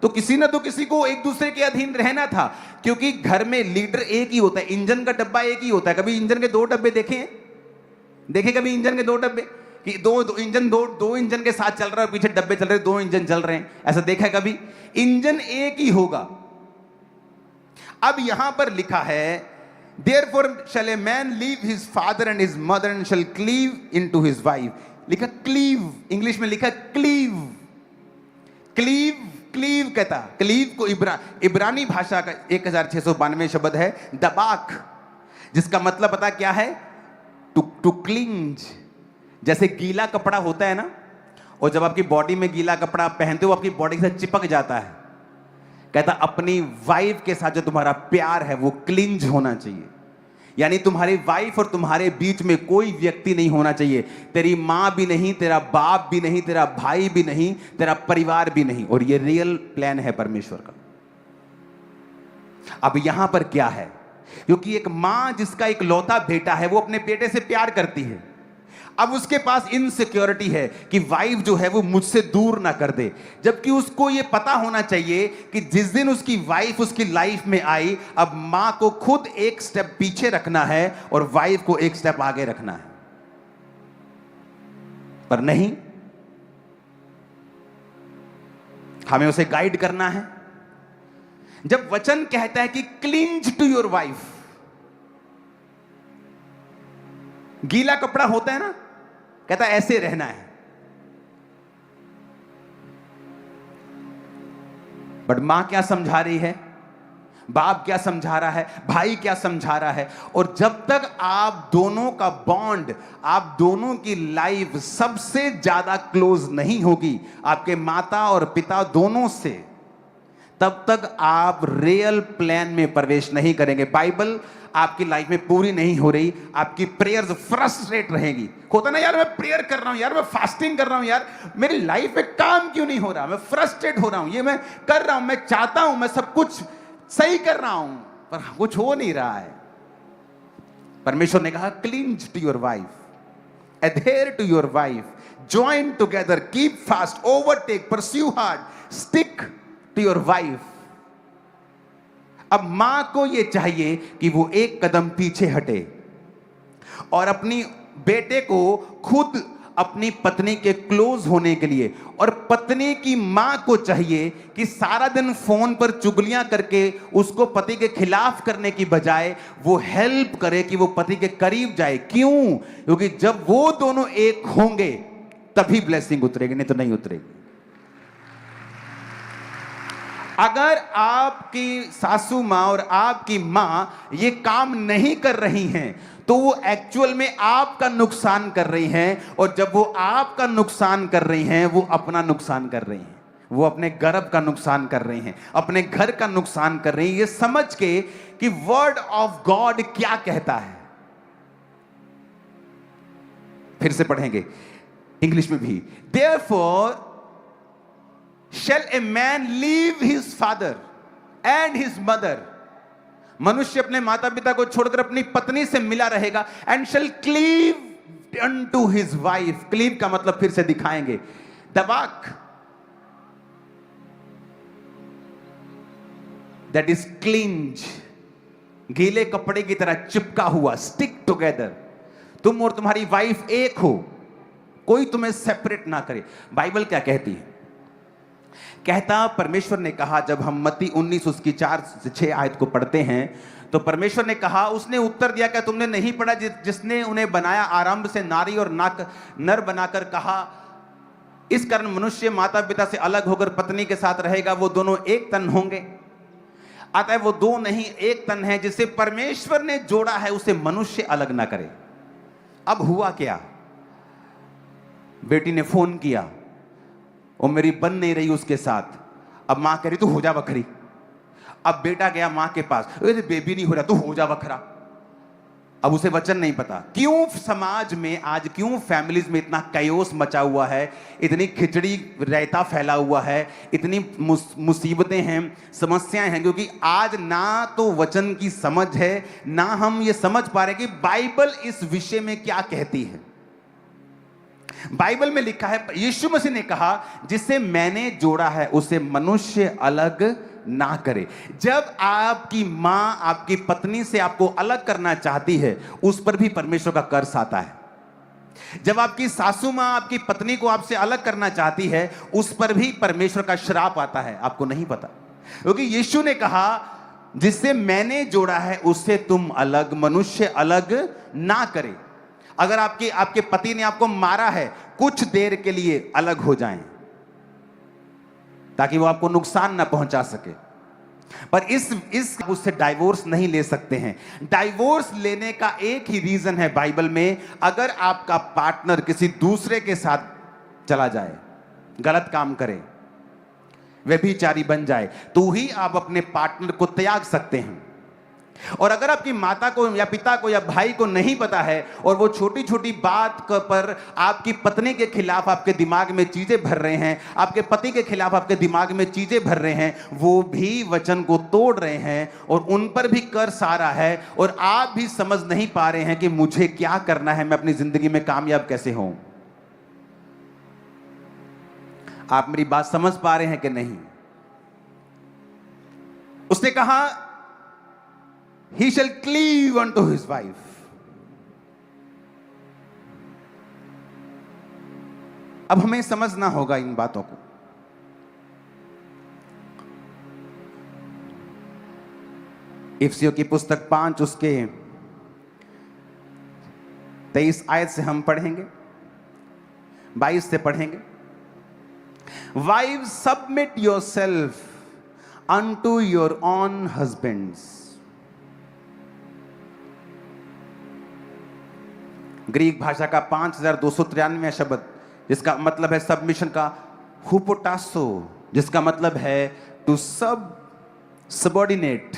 तो किसी ना तो किसी को एक दूसरे के अधीन रहना था, क्योंकि घर में लीडर एक ही होता है, इंजन का डब्बा एक ही होता है। कभी इंजन के 2 डब्बे देखे कभी इंजन के 2 डब्बे, कि दो इंजन के साथ चल रहा है, पीछे डब्बे चल रहे हैं, 2 इंजन चल रहे हैं, ऐसा देखा है कभी? इंजन एक ही होगा। अब यहां पर लिखा है therefore shall a man leave his father and his mother and shall cleave into his wife। लिखा क्लीव, इंग्लिश में लिखा क्लीव। क्लीव कहता, क्लीव को इब्रानी भाषा का 1692 शब्द है दबाक, जिसका मतलब पता क्या है? To cleanse. जैसे गीला कपड़ा होता है ना, और जब आपकी बॉडी में गीला कपड़ा पहनते हो आपकी बॉडी से चिपक जाता है। कहता अपनी वाइफ के साथ जो तुम्हारा प्यार है वो क्लिंज होना चाहिए, यानी तुम्हारी वाइफ और तुम्हारे बीच में कोई व्यक्ति नहीं होना चाहिए। तेरी मां भी नहीं, तेरा बाप भी नहीं, तेरा भाई भी नहीं, तेरा परिवार भी नहीं। और ये रियल प्लान है परमेश्वर का। अब यहां पर क्या है, क्योंकि एक मां जिसका एक लौता बेटा है वो अपने बेटे से प्यार करती है। अब उसके पास इनसिक्योरिटी है कि वाइफ जो है वो मुझसे दूर ना कर दे, जबकि उसको ये पता होना चाहिए कि जिस दिन उसकी वाइफ उसकी लाइफ में आई, अब मां को खुद एक स्टेप पीछे रखना है और वाइफ को एक स्टेप आगे रखना है। पर नहीं, हमें उसे गाइड करना है। जब वचन कहता है कि क्लिंज टू योर वाइफ, गीला कपड़ा होता है ना, कहता ऐसे रहना है। बट मां क्या समझा रही है, बाप क्या समझा रहा है, भाई क्या समझा रहा है? और जब तक आप दोनों का बॉन्ड, आप दोनों की लाइफ सबसे ज्यादा क्लोज नहीं होगी आपके माता और पिता दोनों से, तब तक आप रियल प्लान में प्रवेश नहीं करेंगे। बाइबल आपकी लाइफ में पूरी नहीं हो रही, आपकी प्रेयर्स फ्रस्ट्रेट रहेगी। होता ना, यार मैं प्रेयर कर रहा हूं, यार मैं फास्टिंग कर रहा हूं, यार मेरी लाइफ में काम क्यों नहीं हो रहा, मैं फ्रस्ट्रेट हो रहा हूं, ये मैं कर रहा हूं, मैं चाहता हूं, मैं सब कुछ सही कर रहा हूं, पर कुछ हो नहीं रहा है। परमेश्वर ने कहा cleanse to your wife, adhere to your wife, join together, keep fast, overtake, pursue hard, stick to your wife. अब मां को यह चाहिए कि वो एक कदम पीछे हटे और अपनी बेटे को खुद अपनी पत्नी के क्लोज होने के लिए, और पत्नी की मां को चाहिए कि सारा दिन फोन पर चुगलियां करके उसको पति के खिलाफ करने की बजाय वो हेल्प करे कि वो पति के करीब जाए। क्यों? क्योंकि जब वो दोनों एक होंगे तभी ब्लेसिंग उतरेगी, नहीं तो नहीं उतरेगी। अगर आपकी सासू माँ और आपकी माँ ये काम नहीं कर रही हैं तो वो एक्चुअल में आपका नुकसान कर रही हैं, और जब वो आपका नुकसान कर रही हैं वो अपना नुकसान कर रही हैं, वो अपने गर्भ का नुकसान कर रही हैं, अपने घर का नुकसान कर रही हैं, ये समझ के कि वर्ड ऑफ गॉड क्या कहता है। फिर से पढ़ेंगे इंग्लिश में भी। Therefore shall a man leave his father and his mother, मनुष्य अपने माता पिता को छोड़कर अपनी पत्नी से मिला रहेगा, and shall cleave unto his wife। Cleave का मतलब फिर से दिखाएंगे, दबाक, that is clinch, गीले कपड़े की तरह चिपका हुआ, stick together। तुम और तुम्हारी वाइफ एक हो, कोई तुम्हें सेपरेट ना करे। बाइबल क्या कहती है? कहता परमेश्वर ने कहा, जब हम मत्ती 19 उसकी 4 से 6 आयत को पढ़ते हैं तो परमेश्वर ने कहा, उसने उत्तर दिया, क्या तुमने नहीं पढ़ा जिसने उन्हें बनाया आरंभ से नारी और नर बनाकर कहा, इस कारण मनुष्य माता पिता से अलग होकर पत्नी के साथ रहेगा, वो दोनों एक तन होंगे। अतः वो दो नहीं एक तन है, जिसे परमेश्वर ने जोड़ा है उसे मनुष्य अलग ना करे। अब हुआ क्या? बेटी ने फोन किया, वो मेरी बन नहीं रही उसके साथ, अब मां कह रही तू हो जा बखरी। अब बेटा गया मां के पास, बेबी नहीं हो रहा, तू हो जा बखरा। अब उसे वचन नहीं पता। क्यों समाज में आज, क्यों फैमिलीज में इतना कयोस मचा हुआ है, इतनी खिचड़ी रायता फैला हुआ है, इतनी मुसीबतें हैं, समस्याएं हैं? क्योंकि आज ना तो वचन की समझ है, ना हम ये समझ पा रहे कि बाइबल इस विषय में क्या कहती है। बाइबल में लिखा है, यीशु मसीह ने कहा, जिसे मैंने जोड़ा है उसे मनुष्य अलग ना करे। जब आपकी मां आपकी पत्नी से आपको अलग करना चाहती है, उस पर भी परमेश्वर का कर्स आता है। जब आपकी सासू मां आपकी पत्नी को आपसे अलग करना चाहती है, उस पर भी परमेश्वर का श्राप आता है। आपको नहीं पता, क्योंकि यीशु ने कहा, जिससे मैंने जोड़ा है उससे तुम अलग, मनुष्य अलग ना करे। अगर आपके पति ने आपको मारा है, कुछ देर के लिए अलग हो जाएं, ताकि वो आपको नुकसान ना पहुंचा सके। पर इस उससे डाइवोर्स नहीं ले सकते हैं। डाइवोर्स लेने का एक ही रीजन है बाइबल में, अगर आपका पार्टनर किसी दूसरे के साथ चला जाए, गलत काम करे, व्यभिचारी बन जाए, तो ही आप अपने पार्टनर को त्याग सकते हैं। और अगर आपकी माता को या पिता को या भाई को नहीं पता है, और वो छोटी छोटी बात पर आपकी पत्नी के खिलाफ आपके दिमाग में चीजें भर रहे हैं, आपके पति के खिलाफ आपके दिमाग में चीजें भर रहे हैं, वो भी वचन को तोड़ रहे हैं और उन पर भी कर्स आ रहा है, और आप भी समझ नहीं पा रहे हैं कि मुझे क्या करना है, मैं अपनी जिंदगी में कामयाब कैसे हूं। आप मेरी बात समझ पा रहे हैं कि नहीं? उसने कहा, he shall cleave unto his wife। अब हमें समझना होगा इन बातों को। इफिसियों की पुस्तक 5 उसके 23 आयत से हम पढ़ेंगे, 22 से पढ़ेंगे। Wives, submit yourself unto your own husbands। Greek भाषा का 5293 शब्द, जिसका मतलब है सबमिशन का हुपोटासो, जिसका मतलब है टू सबऑर्डिनेट।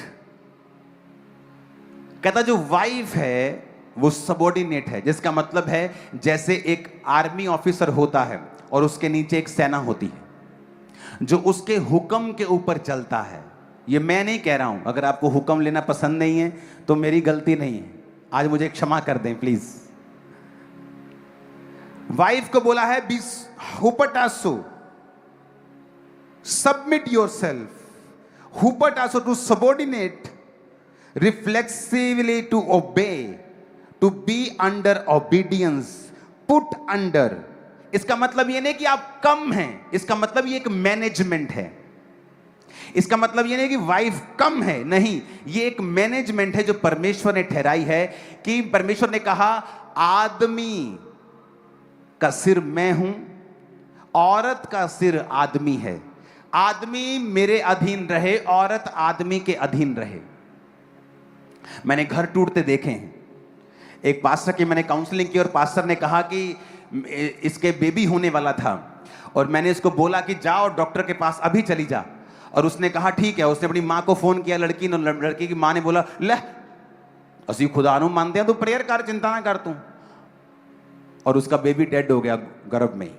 कहता जो वाइफ है वो सबऑर्डिनेट है, जिसका मतलब है जैसे एक आर्मी ऑफिसर होता है और उसके नीचे एक सेना होती है जो उसके हुक्म के ऊपर चलता है। ये मैं नहीं कह रहा हूं, अगर आपको हुक्म लेना पसंद नहीं है तो मेरी गलती नहीं है, आज मुझे क्षमा कर दें प्लीज। वाइफ को बोला है बी हुपोटासो, सबमिट योरसेल्फ। हुपोटासो to subordinate, reflexively to obey, to be under obedience, put under. इसका मतलब ये नहीं कि आप कम हैं, इसका मतलब ये एक मैनेजमेंट है। इसका मतलब ये नहीं कि वाइफ कम है, नहीं, ये एक मैनेजमेंट है जो परमेश्वर ने ठहराई है। कि परमेश्वर ने कहा आदमी का सिर मैं हूं, औरत का सिर आदमी है। आदमी मेरे अधीन रहे, औरत आदमी के अधीन रहे। मैंने घर टूटते देखे हैं। एक पास्टर की मैंने काउंसलिंग की और पास्टर ने कहा कि इसके बेबी होने वाला था और मैंने इसको बोला कि जाओ डॉक्टर के पास अभी चली जा, और उसने कहा ठीक है। उसने अपनी माँ को फोन किया, लड़की की माँ ने बोला ले असी खुदा नू मानते हैं, तू प्रेयर कर, चिंता ना कर तू। और उसका बेबी डेड हो गया गर्भ में ही।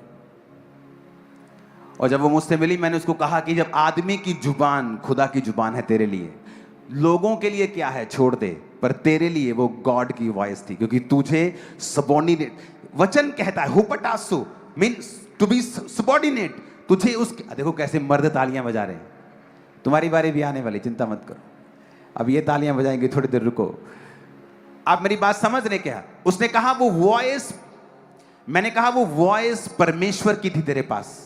और जब वो मुझसे मिली मैंने उसको कहा कि जब आदमी की जुबान खुदा की जुबान है तेरे लिए, लोगों के लिए क्या है छोड़ दे, पर तेरे लिए वो गॉड की वॉइस थी, क्योंकि तुझे सबॉर्डिनेट, वचन कहता है हुपटासु मींस टू बी सबॉर्डिनेट, तुझे उसके, देखो कैसे मर्द तालियां बजा रहे हैं, तुम्हारी बारी भी आने वाली, चिंता मत करो, अब ये तालियां बजाएंगे, थोड़ी देर रुको। आप मेरी बात समझ रहे क्या? उसने कहा वो वॉइस, मैंने कहा वो वॉइस परमेश्वर की थी तेरे पास।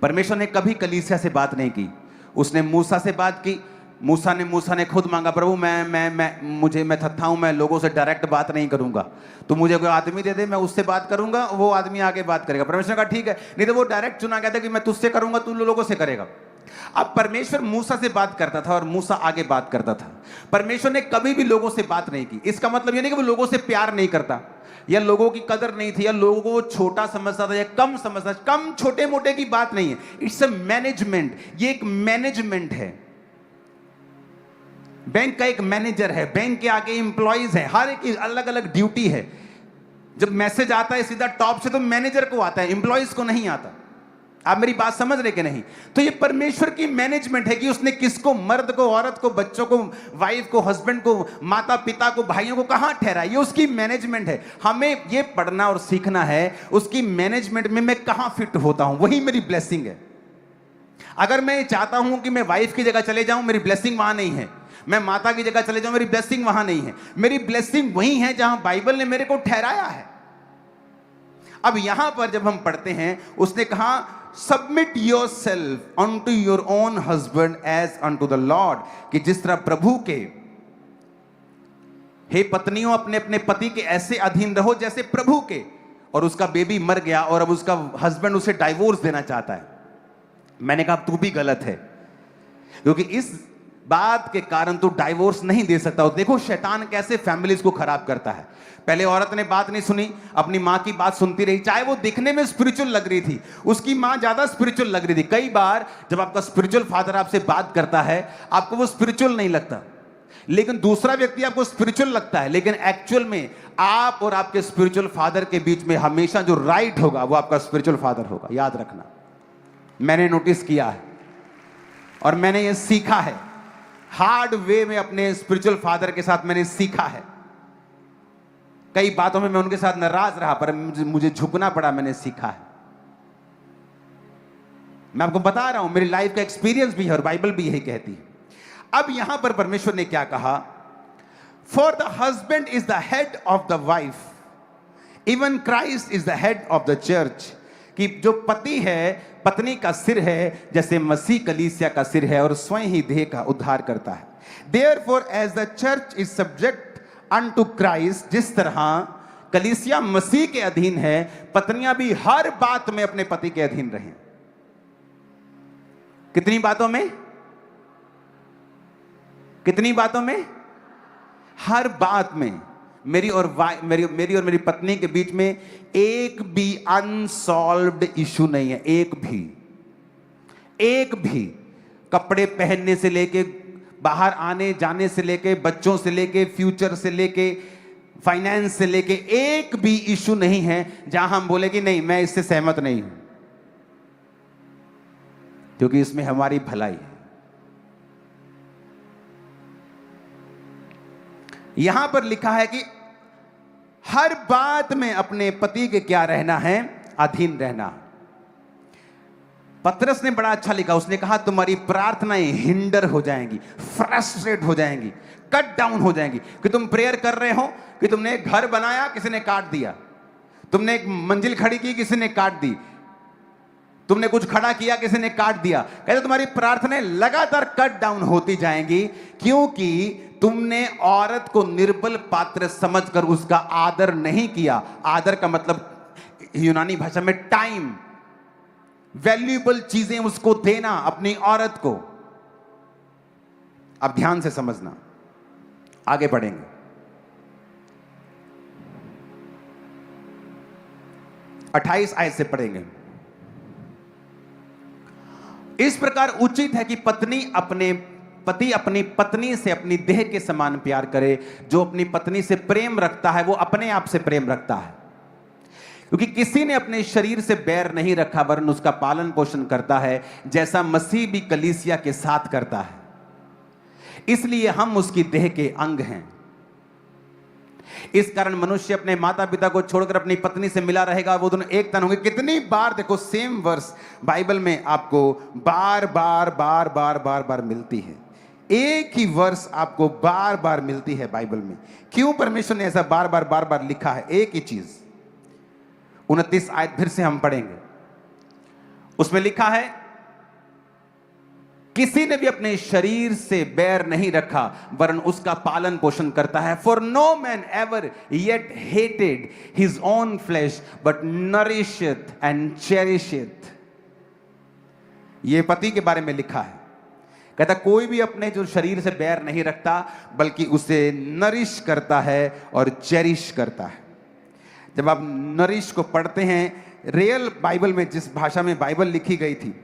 परमेश्वर ने कभी कलीसिया से बात नहीं की, उसने मूसा से बात की। मूसा ने खुद मांगा, प्रभु मैं थत्था हूं, मैं लोगों से डायरेक्ट बात नहीं करूंगा, तो मुझे कोई आदमी दे दे, मैं उससे बात करूंगा, वो आदमी आगे बात करेगा। परमेश्वर का ठीक है, नहीं तो वो डायरेक्ट चुना गया था कि मैं तुझसे करूंगा, तू लोगों से करेगा। अब परमेश्वर मूसा से बात करता था और मूसा आगे बात करता था। परमेश्वर ने कभी भी लोगों से बात नहीं की। इसका मतलब ये नहीं कि वो लोगों से प्यार नहीं करता या लोगों की कदर नहीं थी या लोगों को वो छोटा समझता था या कम समझता, कम छोटे मोटे की बात नहीं है। इट्स अ मैनेजमेंट, ये एक मैनेजमेंट है। बैंक का एक मैनेजर है, बैंक के आगे एम्प्लॉइज है, हर एक अलग अलग ड्यूटी है। जब मैसेज आता है सीधा टॉप से तो मैनेजर को आता है, एम्प्लॉइज को नहीं आता। आप मेरी बात समझ रहे कि नहीं? तो ये परमेश्वर की मैनेजमेंट है कि उसने किसको, मर्द को, औरत को, बच्चों को, वाइफ को, हस्बैंड को, माता पिता को, भाइयों को कहां ठहरा, ये उसकी मैनेजमेंट है। हमें ये पढ़ना और सीखना है उसकी मैनेजमेंट में मैं कहां फिट होता हूं, वही मेरी ब्लेसिंग है। अगर मैं चाहता हूं कि मैं वाइफ की जगह चले जाऊं, मेरी ब्लेसिंग वहां नहीं है। मैं माता की जगह चले जाऊं, मेरी ब्लेसिंग वहां नहीं है। मेरी ब्लेसिंग वही है जहां बाइबल ने मेरे को ठहराया है। अब यहां पर जब हम पढ़ते हैं, उसने कहा submit yourself unto your own husband as unto the Lord, कि जिस तरह प्रभु के, हे पत्नियों अपने अपने पति के ऐसे अधीन रहो जैसे प्रभु के। और उसका बेबी मर गया और अब उसका हस्बैंड उसे डाइवोर्स देना चाहता है। मैंने कहा तू भी गलत है, क्योंकि इस बात के कारण तू डाइवोर्स नहीं दे सकता। और देखो शैतान कैसे फैमिलीज को खराब करता है। पहले औरत ने बात नहीं सुनी, अपनी मां की बात सुनती रही, चाहे वो दिखने में स्पिरिचुअल लग रही थी, उसकी मां ज्यादा स्पिरिचुअल लग रही थी। कई बार जब आपका स्पिरिचुअल फादर आपसे बात करता है, आपको वो स्पिरिचुअल नहीं लगता, लेकिन दूसरा व्यक्ति आपको स्पिरिचुअल लगता है, लेकिन एक्चुअल में आप और आपके स्पिरिचुअल फादर के बीच में हमेशा जो राइट होगा वो आपका स्पिरिचुअल फादर होगा। याद रखना, मैंने नोटिस किया है और मैंने ये सीखा है, हार्ड वे में अपने स्पिरिचुअल फादर के साथ मैंने सीखा है। कई बातों में मैं उनके साथ नाराज रहा, पर मुझे झुकना पड़ा, मैंने सीखा है। मैं आपको बता रहा हूं, मेरी लाइफ का एक्सपीरियंस भी है और बाइबल भी यही कहती है। अब यहां पर परमेश्वर ने क्या कहा, for the husband is the head of the wife, even Christ is the head of the church, कि जो पति है पत्नी का सिर है, जैसे मसीह कलीसिया का सिर है और स्वयं ही देह का उद्धार करता है। Therefore as the church is subject unto Christ, जिस तरह कलीसिया मसीह के अधीन है, पत्नियां भी हर बात में अपने पति के अधीन रहें। कितनी बातों में? कितनी बातों में? हर बात में। मेरी और मेरी पत्नी के बीच में एक भी अनसॉल्व्ड इशू नहीं है, एक भी। कपड़े पहनने से लेके, बाहर आने जाने से लेके, बच्चों से लेके, फ्यूचर से लेके, फाइनेंस से लेके, एक भी इशू नहीं है जहां हम बोले कि नहीं मैं इससे सहमत नहीं हूं, क्योंकि इसमें हमारी भलाई है। यहां पर लिखा है कि हर बात में अपने पति के क्या रहना है, अधीन रहना। पतरस ने बड़ा अच्छा लिखा, उसने कहा तुम्हारी प्रार्थनाएं हिंडर हो जाएंगी, फ्रस्ट्रेट हो जाएंगी, कट डाउन हो जाएंगी। कि तुम प्रेयर कर रहे हो कि तुमने एक घर बनाया, किसी ने काट दिया, तुमने एक मंजिल खड़ी की, किसी ने काट दी, तुमने कुछ खड़ा किया, किसी ने काट दिया। कहते तुम्हारी प्रार्थनाएं लगातार कट डाउन होती जाएंगी, क्योंकि तुमने औरत को निर्बल पात्र समझकर उसका आदर नहीं किया। आदर का मतलब यूनानी भाषा में टाइम, वैल्यूएबल चीजें उसको देना, अपनी औरत को। अब ध्यान से समझना, आगे बढ़ेंगे। अट्ठाईस आयत से पढ़ेंगे। इस प्रकार उचित है कि पति अपनी पत्नी से अपनी देह के समान प्यार करे। जो अपनी पत्नी से प्रेम रखता है वो अपने आप से प्रेम रखता है, क्योंकि किसी ने अपने शरीर से बैर नहीं रखा वरन उसका पालन पोषण करता है, जैसा मसीह भी कलीसिया के साथ करता है। इसलिए हम उसकी देह के अंग हैं। इस कारण मनुष्य अपने माता पिता को छोड़कर अपनी पत्नी से मिला रहेगा, वो दोनों एक तन होंगे। कितनी बार देखो सेम वर्स बाइबल में आपको बार बार बार बार बार बार मिलती है। एक ही वर्स आपको बार बार मिलती है बाइबल में। क्यों परमेश्वर ने ऐसा बार बार बार बार लिखा है? एक ही चीज। 29 आयत फिर से हम पढ़ेंगे। उसमें लिखा है, किसी ने भी अपने शरीर से बैर नहीं रखा वरन उसका पालन पोषण करता है। For no man ever yet hated his own flesh but nourisheth and cherisheth. यह पति के बारे में लिखा है। कहता कोई भी अपने जो शरीर से बैर नहीं रखता बल्कि उसे नरिश करता है और चेरिश करता है। जब आप नरिश को पढ़ते हैं, रियल बाइबल में जिस भाषा में बाइबल लिखी गई थी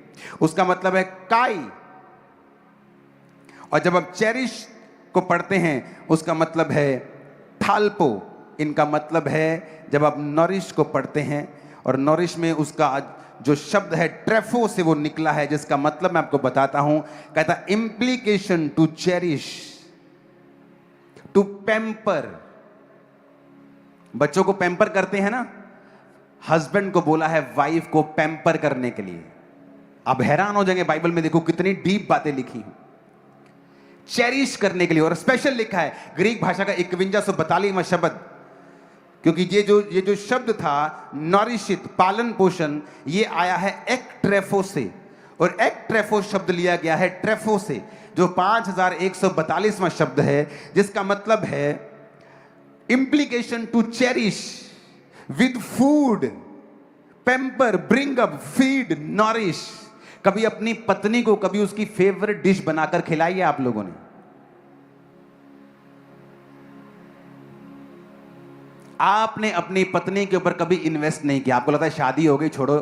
उसका मतलब है काई, और जब आप चेरिश को पढ़ते हैं उसका मतलब है थाल्पो। इनका मतलब है, जब आप नरिश को पढ़ते हैं, और नरिश में उसका जो शब्द है ट्रेफो से वो निकला है, जिसका मतलब मैं आपको बताता हूं। कहता implication to cherish, to pamper. बच्चों को पैम्पर करते हैं ना, हस्बैंड को बोला है वाइफ को पैम्पर करने के लिए। आप हैरान हो जाएंगे, बाइबल में देखो कितनी डीप बातें लिखी हैं। चेरिश करने के लिए, और स्पेशल लिखा है ग्रीक भाषा का 5142वां शब्द, क्योंकि ये जो शब्द था नॉरिशित, पालन पोषण, ये आया है एक्ट्रेफो से, और एक्ट्रेफो शब्द लिया गया है ट्रेफो से, जो 5142वां शब्द है, जिसका मतलब है implication to cherish with food, pamper, bring up, feed, nourish. कभी अपनी पत्नी को कभी उसकी फेवरेट डिश बनाकर खिलाई है आप लोगों ने? आपने अपनी पत्नी के ऊपर कभी इन्वेस्ट नहीं किया। आपको लगता है शादी हो गई, छोड़ो।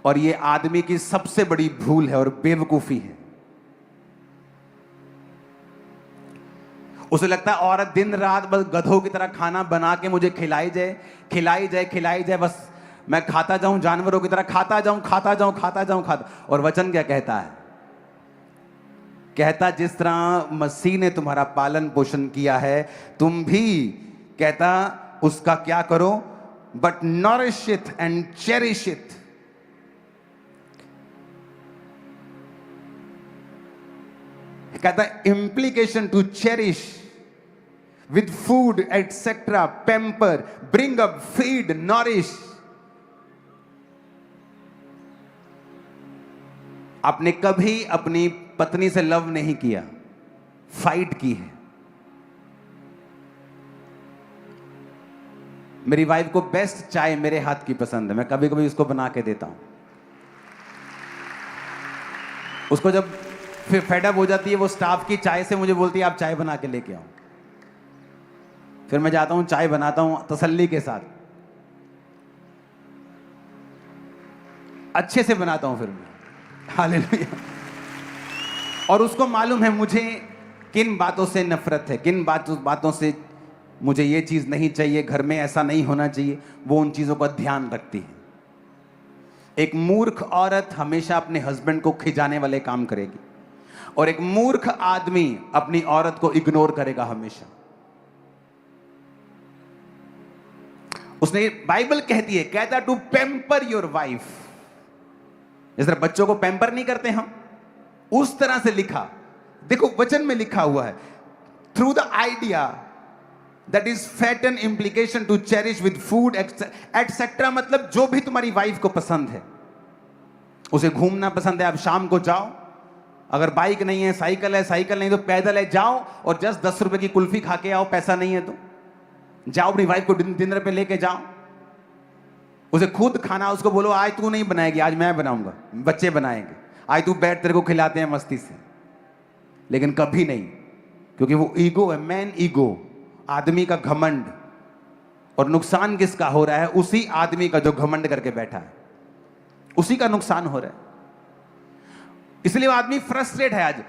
और ये आदमी की सबसे बड़ी भूल है और बेवकूफी है। उसे लगता है औरत दिन रात बस गधों की तरह खाना बना के मुझे खिलाई जाए, खिलाई जाए, खिलाई जाए, बस मैं खाता जाऊं, जानवरों की तरह खाता जाऊं, खाता जाऊं, खाता जाऊं, खाता। और वचन क्या कहता है? कहता जिस तरह मसीह ने तुम्हारा पालन पोषण किया है, तुम भी, कहता उसका क्या करो? But nourish it and cherish it. कहता implication to cherish with food etcetera, pamper, bring up, feed, nourish. आपने कभी अपनी पत्नी से लव नहीं किया, फाइट की है। मेरी वाइफ को बेस्ट चाय मेरे हाथ की पसंद है, मैं कभी कभी उसको बना के देता हूं। उसको जब फिर फेडअप हो जाती है वो स्टाफ की चाय से, मुझे बोलती है आप चाय बना के लेके आओ। फिर मैं जाता हूं, चाय बनाता हूं तसल्ली के साथ, अच्छे से बनाता हूं फिर मैं। हालेलुया। और उसको मालूम है मुझे किन बातों से नफरत है, किन बातों से मुझे ये चीज नहीं चाहिए, घर में ऐसा नहीं होना चाहिए। वो उन चीजों का ध्यान रखती है। एक मूर्ख औरत हमेशा अपने हस्बैंड को खिजाने वाले काम करेगी, और एक मूर्ख आदमी अपनी औरत को इग्नोर करेगा हमेशा। उसने, बाइबल कहती है, कहता टू पैम्पर योर वाइफ। जिस तरह बच्चों को पैम्पर नहीं करते हम, उस तरह से लिखा। देखो वचन में लिखा हुआ है, through the idea that is fatten implication to cherish with food etcetera. मतलब जो भी तुम्हारी वाइफ को पसंद है, उसे घूमना पसंद है, आप शाम को जाओ, अगर बाइक नहीं है, साइकिल है, साइकिल नहीं तो पैदल है, जाओ और जस्ट 10 रुपए की कुल्फी खा के आओ। पैसा नहीं है तो जाओ, अपनी वाइफ को डिनर पे लेके जाओ। उसे खुद खाना, उसको बोलो आज तू नहीं बनाएगी, आज मैं बनाऊंगा, बच्चे बनाएंगे, आज तू बैठ, तेरे को खिलाते हैं मस्ती से। लेकिन कभी नहीं, क्योंकि वो ईगो है, मैन ईगो, आदमी का घमंड। और नुकसान किसका हो रहा है? उसी आदमी का जो घमंड करके बैठा है, उसी का नुकसान हो रहा है। इसलिए वो आदमी फ्रस्ट्रेट है। आज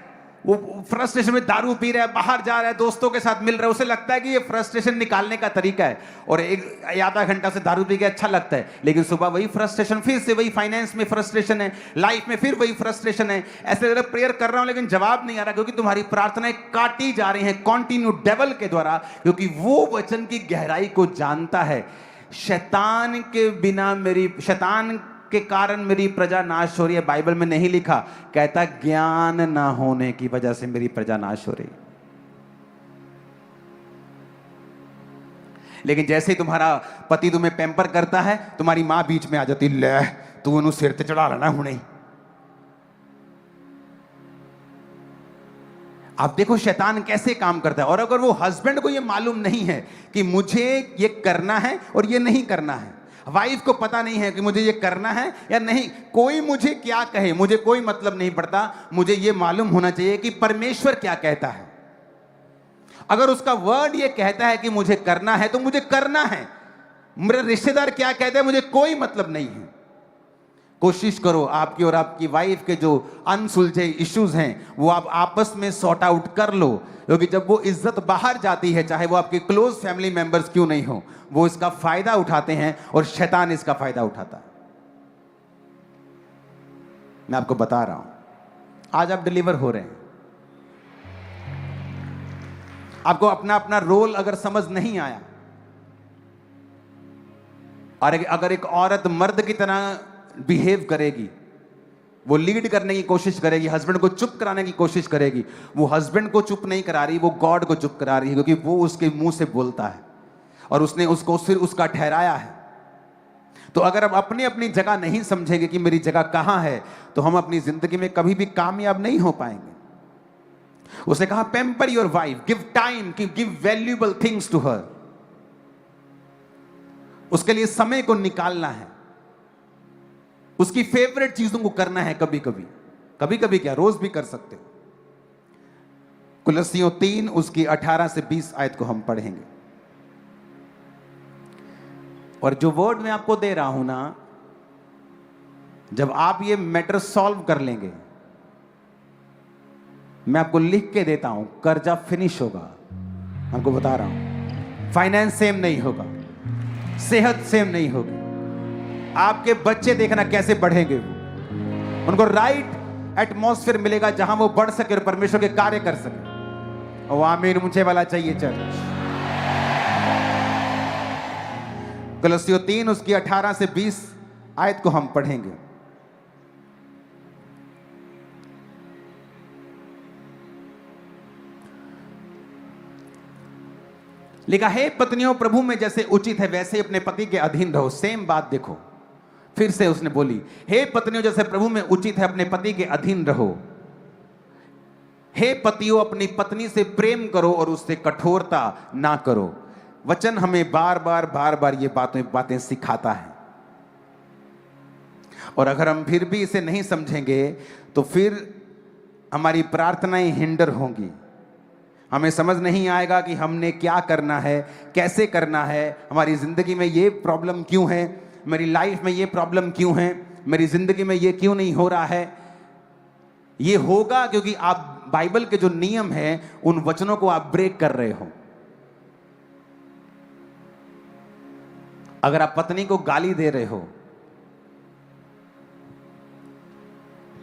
वो फ्रस्ट्रेशन में दारू पी रहा है, बाहर जा रहा है, दोस्तों के साथ मिल रहा है, उसे लगता है कि ये फ्रस्ट्रेशन निकालने का तरीका है, और एक आधा घंटा से दारू पी के अच्छा लगता है, लेकिन सुबह वही फ्रस्ट्रेशन, फिर से वही फाइनेंस में फ्रस्ट्रेशन है, लाइफ में फिर वही फ्रस्ट्रेशन है। ऐसे अगर प्रेयर कर रहा हूं लेकिन जवाब नहीं आ रहा, क्योंकि तुम्हारी प्रार्थनाएं काटी जा रही हैं कॉन्टिन्यू डेवल के द्वारा, क्योंकि वो वचन की गहराई को जानता है। शैतान के बिना शैतान के कारण मेरी प्रजा नाश हो रही है, बाइबल में नहीं लिखा, कहता ज्ञान ना होने की वजह से मेरी प्रजा नाश हो रही। लेकिन जैसे ही तुम्हारा पति तुम्हें पैम्पर करता है, तुम्हारी मां बीच में आ जाती, ले तू उन्हें सिर ते चढ़ा लेना हुणे। आप देखो शैतान कैसे काम करता है। और अगर वो हस्बैंड को ये मालूम नहीं है कि मुझे ये करना है और ये नहीं करना है, वाइफ को पता नहीं है कि मुझे ये करना है या नहीं, कोई मुझे क्या कहे मुझे कोई मतलब नहीं पड़ता, मुझे ये मालूम होना चाहिए कि परमेश्वर क्या कहता है। अगर उसका वर्ड ये कहता है कि मुझे करना है तो मुझे करना है, मेरा रिश्तेदार क्या कहता है मुझे कोई मतलब नहीं है। कोशिश करो आपकी और आपकी वाइफ के जो अनसुलझे इश्यूज हैं वो आप आपस में सॉर्ट आउट कर लो, क्योंकि जब वो इज्जत बाहर जाती है, चाहे वो आपके क्लोज फैमिली मेंबर्स क्यों नहीं हो, वो इसका फायदा उठाते हैं और शैतान इसका फायदा उठाता है। मैं आपको बता रहा हूं, आज आप डिलीवर हो रहे हैं। आपको अपना अपना रोल अगर समझ नहीं आया, और अगर एक औरत मर्द की तरह बिहेव करेगी, वो लीड करने की कोशिश करेगी, हस्बैंड को चुप कराने की कोशिश करेगी, वो हस्बैंड को चुप नहीं करा रही, वो गॉड को चुप करा रही है, क्योंकि वो उसके मुंह से बोलता है और उसने उसको सिर उसका ठहराया है। तो अगर हम अपनी अपनी जगह नहीं समझेंगे कि मेरी जगह कहां है, तो हम अपनी जिंदगी में कभी भी कामयाब नहीं हो पाएंगे। उसने कहा pamper your wife, give time, give valuable things to her. उसके लिए समय को निकालना है, उसकी फेवरेट चीजों को करना है। कभी कभी क्या, रोज भी कर सकते हो। कुलस्सियों 3 उसकी 18 से 20 आयत को हम पढ़ेंगे। और जो वर्ड मैं आपको दे रहा हूं ना, जब आप ये मैटर सॉल्व कर लेंगे, मैं आपको लिख के देता हूं, कर्जा फिनिश होगा। आपको बता रहा हूं, फाइनेंस सेम नहीं होगा, सेहत सेम नहीं होगी, आपके बच्चे देखना कैसे बढ़ेंगे, वो उनको राइट एटमॉस्फेयर मिलेगा जहां वो बढ़ सके और परमेश्वर के कार्य कर सके। और आमीन ऊंचे वाला चाहिए चर्च। कुलस्सियों 3 उसकी 18 से 20 आयत को हम पढ़ेंगे। लिखा है, पत्नियों प्रभु में जैसे उचित है वैसे अपने पति के अधीन रहो। सेम बात देखो, फिर से उसने बोली, हे पत्नियों जैसे प्रभु में उचित है अपने पति के अधीन रहो। हे पतियों अपनी पत्नी से प्रेम करो और उससे कठोरता ना करो। वचन हमें बार बार ये बातें सिखाता है, और अगर हम फिर भी इसे नहीं समझेंगे तो फिर हमारी प्रार्थनाएं हिंडर होंगी। हमें समझ नहीं आएगा कि हमने क्या करना है, कैसे करना है, हमारी जिंदगी में ये प्रॉब्लम क्यों है, मेरी लाइफ में ये प्रॉब्लम क्यों है, मेरी जिंदगी में ये क्यों नहीं हो रहा है। ये होगा क्योंकि आप बाइबल के जो नियम हैं उन वचनों को आप ब्रेक कर रहे हो। अगर आप पत्नी को गाली दे रहे हो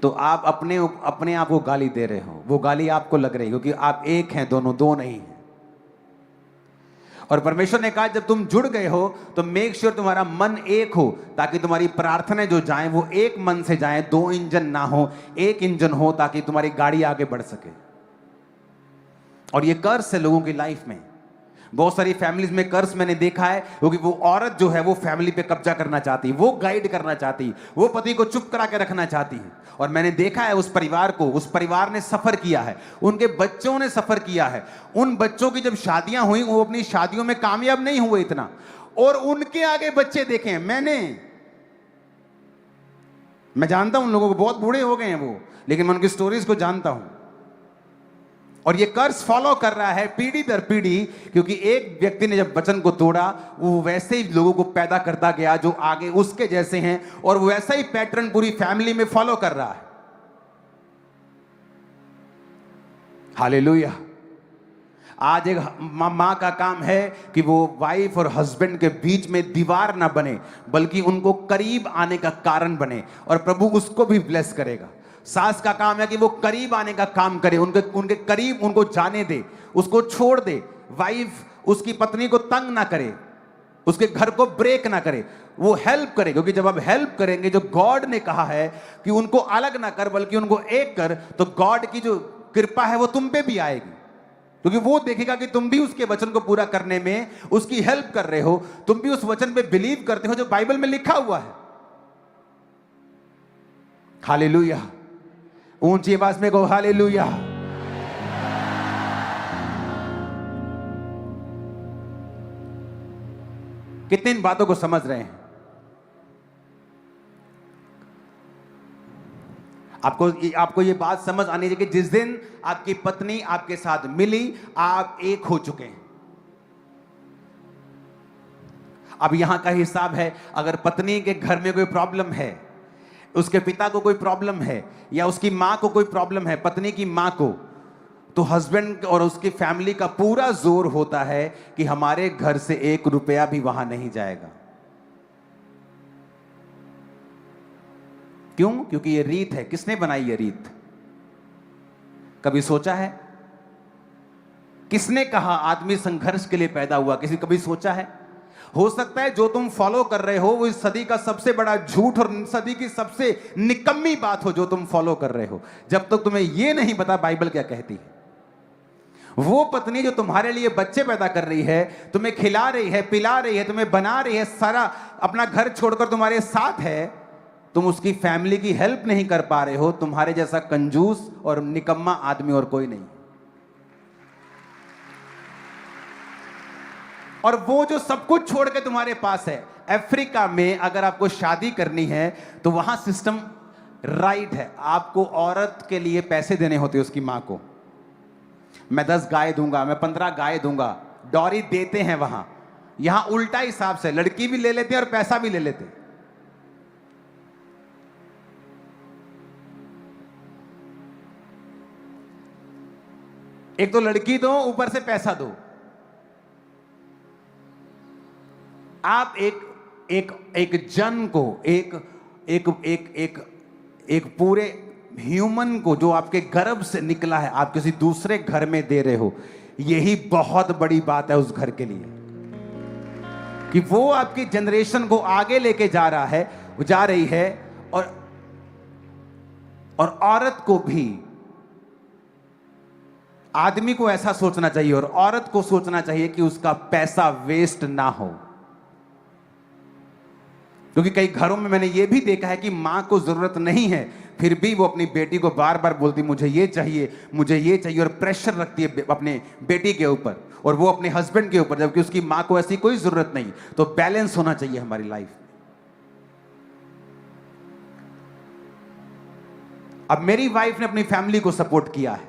तो आप अपने आप को गाली दे रहे हो, वो गाली आपको लग रही है, क्योंकि आप एक हैं, दोनों दो नहीं हैं। और परमेश्वर ने कहा जब तुम जुड़ गए हो तो मेक श्योर तुम्हारा मन एक हो, ताकि तुम्हारी प्रार्थनाएं जो जाएं वो एक मन से जाएं, 2 इंजन ना हो, एक इंजन हो, ताकि तुम्हारी गाड़ी आगे बढ़ सके। और ये कर्स है लोगों की लाइफ में। बहुत सारी फैमिलीज में कर्स मैंने देखा है, क्योंकि वो औरत जो है वो फैमिली पे कब्जा करना चाहती, वो गाइड करना चाहती, वो पति को चुप करा के रखना चाहती है। और मैंने देखा है उस परिवार को, उस परिवार ने सफर किया है, उनके बच्चों ने सफर किया है। उन बच्चों की जब शादियां हुई वो अपनी शादियों में कामयाब नहीं हुए इतना, और उनके आगे बच्चे देखे हैं। मैंने मैं जानता हूं उन लोगों को, बहुत बूढ़े हो गए हैं वो, लेकिन मैं उनकी स्टोरीज को जानता हूं। और ये कर्ज फॉलो कर रहा है पीढ़ी दर पीढ़ी, क्योंकि एक व्यक्ति ने जब वचन को तोड़ा, वो वैसे ही लोगों को पैदा करता गया जो आगे उसके जैसे हैं, और वो वैसा ही पैटर्न पूरी फैमिली में फॉलो कर रहा है। हालेलुया। आज एक माँ का काम है कि वो वाइफ और हस्बैंड के बीच में दीवार ना बने, बल्कि उनको करीब आने का कारण बने, और प्रभु उसको भी ब्लेस करेगा। सास का काम है कि वो करीब आने का काम करे, उनके करीब उनको जाने दे, उसको छोड़ दे। वाइफ उसकी पत्नी को तंग ना करे, उसके घर को ब्रेक ना करे, वो हेल्प करे, क्योंकि जब आप हेल्प करेंगे, जो गॉड ने कहा है कि उनको अलग ना कर बल्कि उनको एक कर, तो गॉड की जो कृपा है वो तुम पे भी आएगी, क्योंकि वो देखेगा कि तुम भी उसके वचन को पूरा करने में उसकी हेल्प कर रहे हो, तुम भी उस वचन पे बिलीव करते हो जो बाइबल में लिखा हुआ है। हालेलुया। ऊंची आवाज में कहो हालेलुया। कितनी इन बातों को समझ रहे हैं? आपको ये बात समझ आनी चाहिए कि जिस दिन आपकी पत्नी आपके साथ मिली, आप एक हो चुके हैं। अब यहां का हिसाब है, अगर पत्नी के घर में कोई प्रॉब्लम है, उसके पिता को कोई प्रॉब्लम है, या उसकी मां को कोई प्रॉब्लम है, पत्नी की मां को, तो हस्बैंड और उसकी फैमिली का पूरा जोर होता है कि हमारे घर से 1 रुपया भी वहां नहीं जाएगा। क्यों? क्योंकि ये रीत है। किसने बनाई ये रीत? कभी सोचा है? किसने कहा आदमी संघर्ष के लिए पैदा हुआ? कभी सोचा है? हो सकता है जो तुम फॉलो कर रहे हो वो इस सदी का सबसे बड़ा झूठ और सदी की सबसे निकम्मी बात हो जो तुम फॉलो कर रहे हो, जब तक तुम्हें यह नहीं पता बाइबल क्या कहती है। वो पत्नी जो तुम्हारे लिए बच्चे पैदा कर रही है, तुम्हें खिला रही है, पिला रही है, तुम्हें बना रही है, सारा अपना घर छोड़कर तुम्हारे साथ है, तुम उसकी फैमिली की हेल्प नहीं कर पा रहे हो। तुम्हारे जैसा कंजूस और निकम्मा आदमी और कोई नहीं। और वो जो सब कुछ छोड़ के तुम्हारे पास है, अफ्रीका में अगर आपको शादी करनी है तो वहां सिस्टम राइट है, आपको औरत के लिए पैसे देने होते हैं उसकी मां को। मैं 10 गाय दूंगा, मैं 15 गाय दूंगा, डॉरी देते हैं वहां। यहां उल्टा हिसाब से लड़की भी ले लेते हैं और पैसा भी ले लेते हैं। एक तो लड़की दो, ऊपर से पैसा दो। आप एक जन को, एक पूरे ह्यूमन को जो आपके गर्भ से निकला है, आप किसी दूसरे घर में दे रहे हो। यही बहुत बड़ी बात है उस घर के लिए, कि वो आपकी जनरेशन को आगे लेके जा रही है। और औरत को भी, आदमी को ऐसा सोचना चाहिए और औरत को सोचना चाहिए कि उसका पैसा वेस्ट ना हो। क्योंकि कई घरों में मैंने यह भी देखा है कि मां को जरूरत नहीं है, फिर भी वो अपनी बेटी को बार बार बोलती मुझे ये चाहिए, मुझे ये चाहिए, और प्रेशर रखती है अपने बेटी के ऊपर और वो अपने हस्बैंड के ऊपर, जबकि उसकी मां को ऐसी कोई जरूरत नहीं। तो बैलेंस होना चाहिए हमारी लाइफ में। अब मेरी वाइफ ने अपनी फैमिली को सपोर्ट किया है।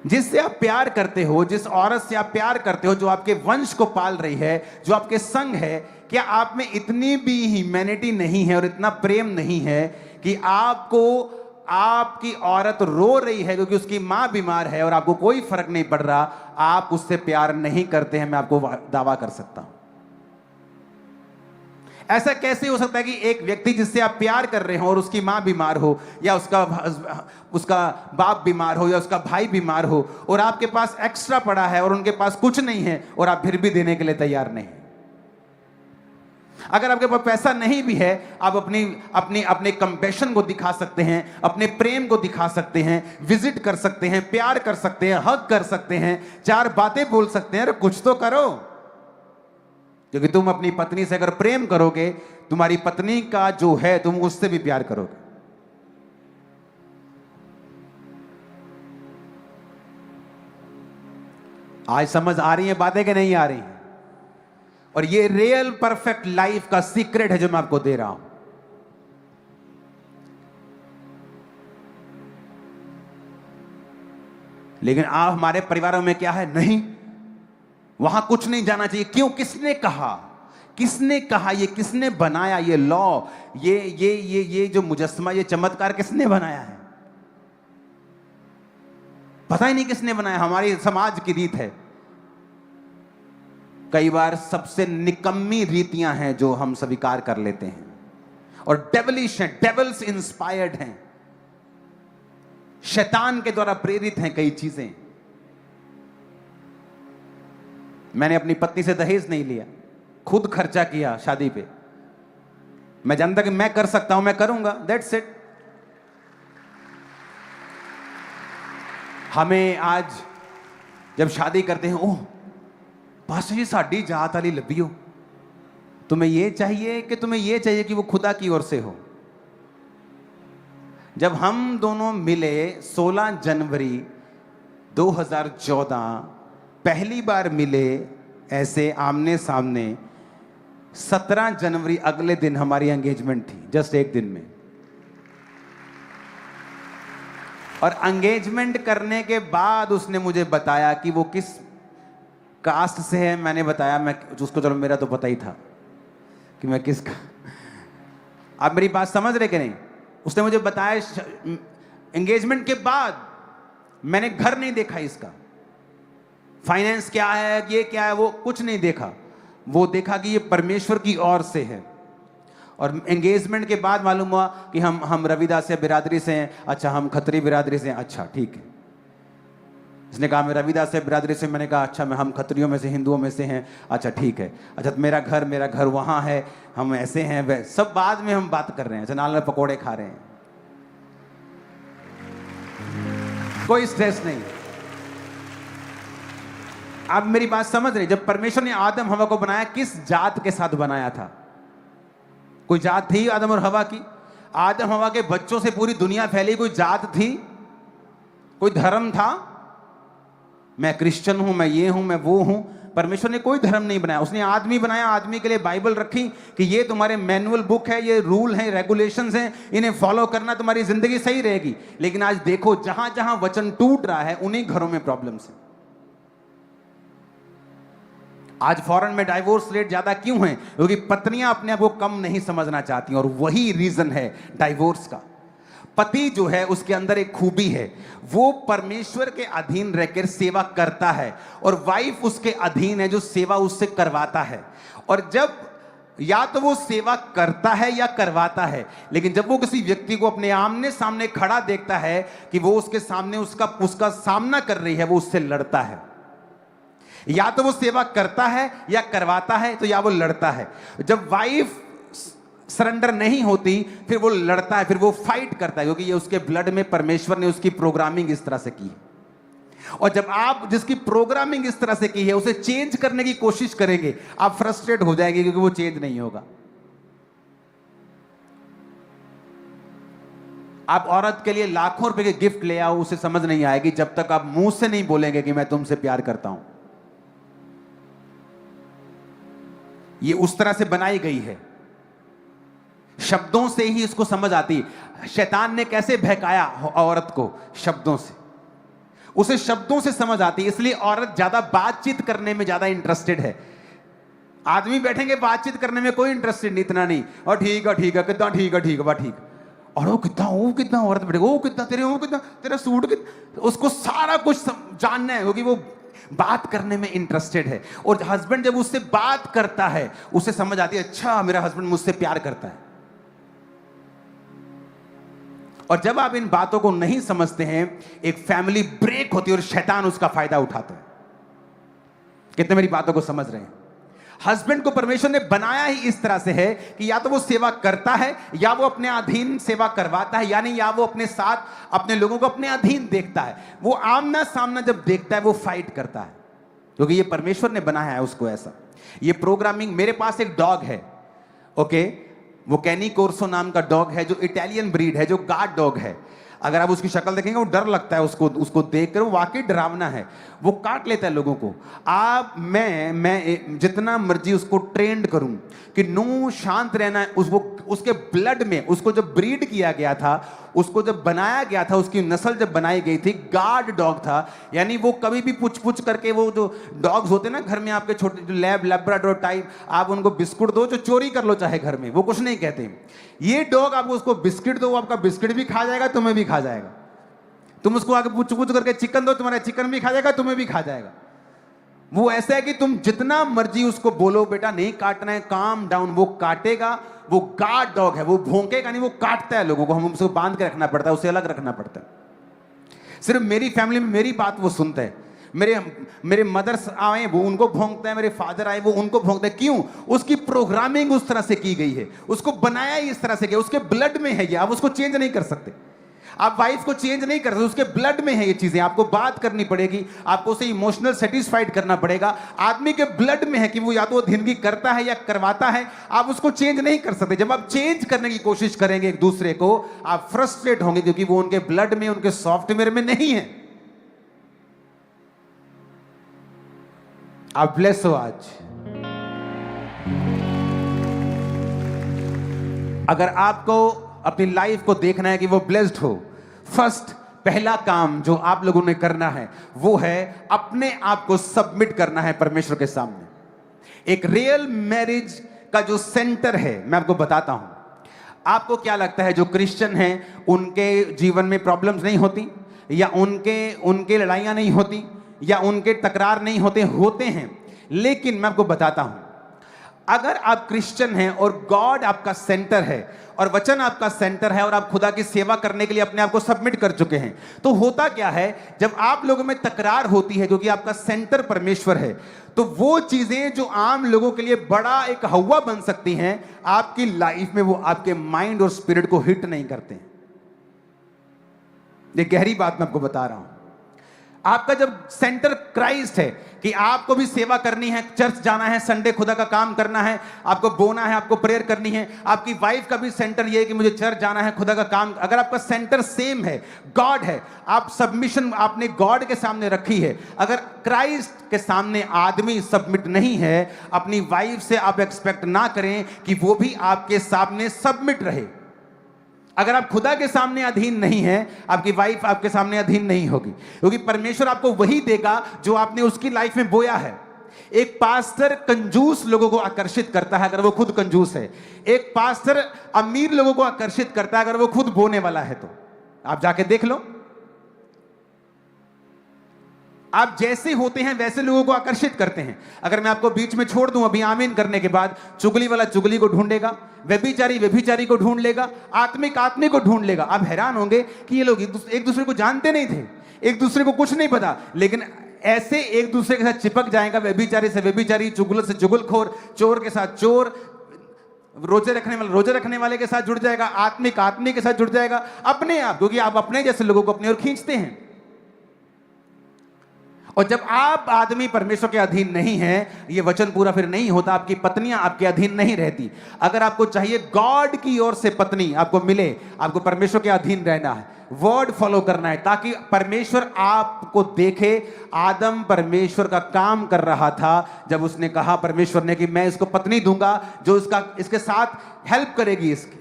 जिससे आप प्यार करते हो, जिस औरत से आप प्यार करते हो, जो आपके वंश को पाल रही है, जो आपके संग है, क्या आप में इतनी भी ह्यूमैनिटी नहीं है और इतना प्रेम नहीं है कि आपकी औरत रो रही है क्योंकि उसकी मां बीमार है और आपको कोई फर्क नहीं पड़ रहा, आप उससे प्यार नहीं करते हैं? मैं आपको दावा कर सकता हूं। ऐसा कैसे हो सकता है कि एक व्यक्ति जिससे आप प्यार कर रहे हो और उसकी मां बीमार हो, या उसका बाप बीमार हो, या उसका भाई बीमार हो, और आपके पास एक्स्ट्रा पड़ा है और उनके पास कुछ नहीं है, और आप फिर भी देने के लिए तैयार नहीं? अगर आपके पास पैसा नहीं भी है, आप अपने कंपैशन को दिखा सकते हैं, अपने प्रेम को दिखा सकते हैं, विजिट कर सकते हैं, प्यार कर सकते हैं, हग कर सकते हैं, 4 बातें बोल सकते हैं। अरे कुछ तो करो। क्योंकि तुम अपनी पत्नी से अगर प्रेम करोगे, तुम्हारी पत्नी का जो है तुम उससे भी प्यार करोगे। आज समझ आ रही है बातें कि नहीं आ रही? और ये रियल परफेक्ट लाइफ का सीक्रेट है जो मैं आपको दे रहा हूं। लेकिन आप हमारे परिवारों में क्या है, नहीं वहां कुछ नहीं जाना चाहिए। क्यों? किसने कहा? किसने कहा? ये किसने बनाया? ये लॉ, ये जो मुजस्समा, ये चमत्कार किसने बनाया है? पता ही नहीं किसने बनाया। हमारी समाज की रीत है। कई बार सबसे निकम्मी रीतियां हैं जो हम स्वीकार कर लेते हैं और डेविलिश हैं, डेविल्स इंस्पायर्ड हैं, शैतान के द्वारा प्रेरित हैं कई चीजें। मैंने अपनी पत्नी से दहेज नहीं लिया, खुद खर्चा किया शादी पे। मैं जानता कि मैं कर सकता हूं, मैं करूंगा, दैट्स इट। हमें आज जब शादी करते हैं, ओह पास्टर जी साड़ी जात वाली लभी हो, तुम्हें ये चाहिए कि तुम्हें ये चाहिए कि वो खुदा की ओर से हो। जब हम दोनों मिले 16 जनवरी 2014, पहली बार मिले ऐसे आमने सामने, 17 जनवरी अगले दिन हमारी एंगेजमेंट थी, जस्ट एक दिन में। और एंगेजमेंट करने के बाद उसने मुझे बताया कि वो किस कास्ट से है। मैंने बताया, मैं उसको, चलो मेरा तो पता ही था कि मैं किसका। आप मेरी बात समझ रहे कि नहीं? उसने मुझे बताया एंगेजमेंट के बाद। मैंने घर नहीं देखा इसका, फाइनेंस क्या है, ये क्या है, वो कुछ नहीं देखा। वो देखा कि ये परमेश्वर की ओर से है। और एंगेजमेंट के बाद मालूम हुआ कि हम रविदास बिरादरी से हैं। अच्छा, हम खत्री बिरादरी से हैं। अच्छा ठीक है। इसने कहा मैं रविदास बिरादरी से। मैंने कहा अच्छा, हम खत्रियों में से, हिंदुओं में से हैं। अच्छा ठीक है। अच्छा मेरा घर वहां है, हम ऐसे हैं, वह सब बाद में हम बात कर रहे हैं। अच्छा नाल में पकोड़े खा रहे हैं, कोई स्ट्रेस नहीं। आप मेरी बात समझ रहे? जब परमेश्वर ने आदम हवा को बनाया, किस जात के साथ बनाया था? कोई जात थी आदम और हवा की? आदम हवा के बच्चों से पूरी दुनिया फैली, कोई जात थी? कोई धर्म था? मैं क्रिश्चियन हूं, मैं ये हूं, मैं वो हूं। परमेश्वर ने कोई धर्म नहीं बनाया। उसने आदमी बनाया, आदमी के लिए बाइबल रखी कि ये तुम्हारे मैनुअल बुक है, ये रूल है, रेगुलेशंस हैं, इन्हें फॉलो करना, तुम्हारी जिंदगी सही रहेगी। लेकिन आज देखो, जहां जहां वचन टूट रहा है उन्हीं घरों में प्रॉब्लम्स है। आज फॉरेन में डाइवोर्स रेट ज्यादा क्यों है? क्योंकि पत्नियां अपने आप को कम नहीं समझना चाहती, और वही रीजन है डाइवोर्स का। पति जो है उसके अंदर एक खूबी है, वो परमेश्वर के अधीन रहकर सेवा करता है, और वाइफ उसके अधीन है जो सेवा उससे करवाता है। और जब या तो वो सेवा करता है या करवाता है, लेकिन जब वो किसी व्यक्ति को अपने आमने सामने खड़ा देखता है कि वो उसके सामने उसका सामना कर रही है, वो उससे लड़ता है। या तो वो सेवा करता है या करवाता है, तो या वो लड़ता है। जब वाइफ सरेंडर नहीं होती, फिर वो लड़ता है, फिर वो फाइट करता है, क्योंकि ये उसके ब्लड में, परमेश्वर ने उसकी प्रोग्रामिंग इस तरह से की है। और जब आप जिसकी प्रोग्रामिंग इस तरह से की है उसे चेंज करने की कोशिश करेंगे, आप फ्रस्ट्रेट हो जाएंगे, क्योंकि वो चेंज नहीं होगा। आप औरत के लिए लाखों रुपए के गिफ्ट ले आओ, उसे समझ नहीं आएगी जब तक आप मुंह से नहीं बोलेंगे कि मैं तुमसे प्यार करता हूं। ये उस तरह से बनाई गई है, शब्दों से ही इसको समझ आती। शैतान ने कैसे बहकाया औरत को? शब्दों से। उसे शब्दों से समझ आती, इसलिए औरत ज्यादा बातचीत करने में ज्यादा इंटरेस्टेड है। आदमी बैठेंगे बातचीत करने में कोई इंटरेस्टेड नहीं, इतना नहीं। और ठीक है कितना ठीक है, बा ठीक। और वो कितना औरत बैठेगा, वो कितना तेरा सूट कितना, उसको सारा कुछ जानना है, क्योंकि वो बात करने में इंटरेस्टेड है। और हस्बैंड जब उससे बात करता है, उसे समझ आती है, अच्छा मेरा हस्बैंड मुझसे प्यार करता है। और जब आप इन बातों को नहीं समझते हैं, एक फैमिली ब्रेक होती है और शैतान उसका फायदा उठाता है। कितने मेरी बातों को समझ रहे हैं? हस्बैंड को परमेश्वर ने बनाया ही इस तरह से है कि या तो वो सेवा करता है, या वो अपने अधीन सेवा करवाता है, यानी या वो अपने साथ अपने लोगों को अपने अधीन देखता है। वो आमना सामना जब देखता है वो फाइट करता है, क्योंकि ये परमेश्वर ने बनाया है उसको ऐसा। ये प्रोग्रामिंग। मेरे पास एक डॉग है, ओके, वो कैनी कोर्सो नाम का डॉग है, जो इटालियन ब्रीड है, जो गार्ड डॉग है। अगर आप उसकी शक्ल देखेंगे वो डर लगता है, उसको देखकर वो वाकई डरावना है, वो काट लेता है लोगों को। मैं जितना मर्जी उसको ट्रेंड करूं कि नो शांत रहना है, उसके ब्लड में, उसको जब ब्रीड किया गया था, उसको जब बनाया गया था, उसकी नस्ल जब बनाई गई थी, गार्ड डॉग था। यानी वो कभी भी पुछ पुछ करके, वो जो डॉग्स होते हैं ना घर में आपके छोटे, जो लैब्राडोर टाइप, आप उनको बिस्कुट दो, जो चोरी कर लो चाहे घर में, वो कुछ नहीं कहते। ये डॉग आपको उसको बिस्किट दो, वो आपका बिस्किट भी खा जाएगा, तुम्हें भी खा जाएगा। तुम उसको आगे पुछ पुछ करके चिकन दो, तुम्हारा चिकन भी खा जाएगा, तुम्हें भी खा जाएगा। वो ऐसा है कि तुम जितना मर्जी उसको बोलो बेटा नहीं काटना है, काम डाउन, वो काटेगा। वो गार्ड डॉग है, वो भौंकेगा नहीं, वो काटता है लोगों को। हम उसको बांध के रखना पड़ता है, उसे अलग रखना पड़ता है। सिर्फ मेरी फैमिली में मेरी बात वो सुनता है। मेरे मदर्स आए वो उनको भौंकता है, मेरे फादर आए वो उनको भौंकता है। क्यों? उसकी प्रोग्रामिंग उस तरह से की गई है, उसको बनाया ही इस तरह से गया, उसके ब्लड में है ये। आप उसको चेंज नहीं कर सकते, आप वाइफ को चेंज नहीं कर सकते, उसके ब्लड में है ये चीजें। आपको बात करनी पड़ेगी, आपको उसे इमोशनल सेटिस्फाइड करना पड़ेगा। आदमी के ब्लड में है कि वो या तो धिंदगी करता है या करवाता है, आप उसको चेंज नहीं कर सकते। जब आप चेंज करने की कोशिश करेंगे एक दूसरे को, आप फ्रस्ट्रेट होंगे, क्योंकि वो उनके ब्लड में, उनके सॉफ्टवेयर में नहीं है। आप ब्लेस हो आज। अगर आपको अपनी लाइफ को देखना है कि वो ब्लेस्ड हो, फर्स्ट पहला काम जो आप लोगों ने करना है वो है अपने आप को सबमिट करना है परमेश्वर के सामने। एक रियल मैरिज का जो सेंटर है, मैं आपको बताता हूं। आपको क्या लगता है जो क्रिश्चियन हैं उनके जीवन में प्रॉब्लम्स नहीं होती, या उनके लड़ाइयां नहीं होती, या उनके तकरार नहीं होते हैं। लेकिन मैं आपको बताता हूं, अगर आप क्रिश्चियन हैं और गॉड आपका सेंटर है और वचन आपका सेंटर है और आप खुदा की सेवा करने के लिए अपने आप को सबमिट कर चुके हैं, तो होता क्या है जब आप लोगों में तकरार होती है, क्योंकि आपका सेंटर परमेश्वर है, तो वो चीजें जो आम लोगों के लिए बड़ा एक हवा बन सकती हैं, आपकी लाइफ में वो आपके माइंड और स्पिरिट को हिट नहीं करते हैं। ये गहरी बात मैं आपको बता रहा हूं। आपका जब सेंटर क्राइस्ट है कि आपको भी सेवा करनी है, चर्च जाना है, संडे खुदा का काम करना है, आपको बोना है, आपको प्रेयर करनी है। आपकी वाइफ का भी सेंटर ये है कि मुझे चर्च जाना है, खुदा का काम। अगर आपका सेंटर सेम है, गॉड है, आप सबमिशन आपने गॉड के सामने रखी है। अगर क्राइस्ट के सामने आदमी सबमिट नहीं है, अपनी वाइफ से आप एक्सपेक्ट ना करें कि वो भी आपके सामने सबमिट रहे। अगर आप खुदा के सामने अधीन नहीं है, आपकी वाइफ आपके सामने अधीन नहीं होगी, क्योंकि परमेश्वर आपको वही देगा जो आपने उसकी लाइफ में बोया है। एक पास्टर कंजूस लोगों को आकर्षित करता है अगर वो खुद कंजूस है। एक पास्टर अमीर लोगों को आकर्षित करता है अगर वो खुद बोने वाला है। तो आप जाके देख लो, आप जैसे होते हैं वैसे लोगों को आकर्षित करते हैं। अगर मैं आपको बीच में छोड़ दूं अभी आमीन करने के बाद, चुगली वाला चुगली को ढूंढेगा, व्यभिचारी व्यभिचारी को ढूंढ लेगा, आत्मिक आत्मी को ढूंढ लेगा। आप हैरान होंगे कि ये लोग एक दूसरे को जानते नहीं थे, एक दूसरे को कुछ नहीं पता, लेकिन ऐसे एक दूसरे के साथ चिपक जाएगा। व्यभिचारी से व्यभिचारी, चुगल से चुगलखोर, चोर के साथ चोर, रोजे रखने वाले के साथ जुड़ जाएगा, आत्मिक आत्मी के साथ जुड़ जाएगा, अपने आप, क्योंकि आप अपने जैसे लोगों को अपनी ओर खींचते हैं। और जब आप आदमी परमेश्वर के अधीन नहीं है, ये वचन पूरा फिर नहीं होता। आपकी पत्नियां आपके अधीन नहीं रहती। अगर आपको चाहिए गॉड की ओर से पत्नी आपको मिले, आपको परमेश्वर के अधीन रहना है, वर्ड फॉलो करना है, ताकि परमेश्वर आपको देखे। आदम परमेश्वर का काम कर रहा था जब उसने कहा परमेश्वर ने कि मैं इसको पत्नी दूंगा जो इसके साथ हेल्प करेगी, इसकी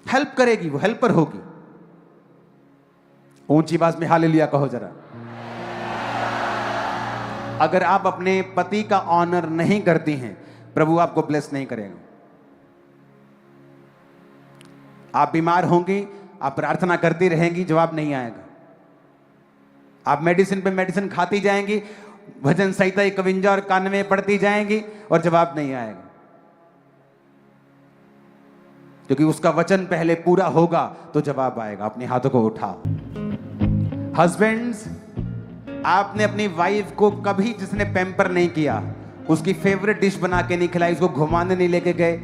हेल्प करेगी, वो हेल्पर होगी। ऊंची आवाज में हालेलुया कहो जरा। अगर आप अपने पति का ऑनर नहीं करती हैं, प्रभु आपको ब्लेस नहीं करेगा। आप बीमार होंगी, आप प्रार्थना करती रहेंगी, जवाब नहीं आएगा। आप मेडिसिन पे मेडिसिन खाती जाएंगी, भजन संहिता 51 और 91 पढ़ती जाएंगी, और जवाब नहीं आएगा, क्योंकि उसका वचन पहले पूरा होगा तो जवाब आएगा। अपने हाथों को उठाओ। हस्बैंड्स, आपने अपनी वाइफ को कभी जिसने पैम्पर नहीं किया, उसकी फेवरेट डिश बना के नहीं खिलाई, उसको घुमाने नहीं लेके गए,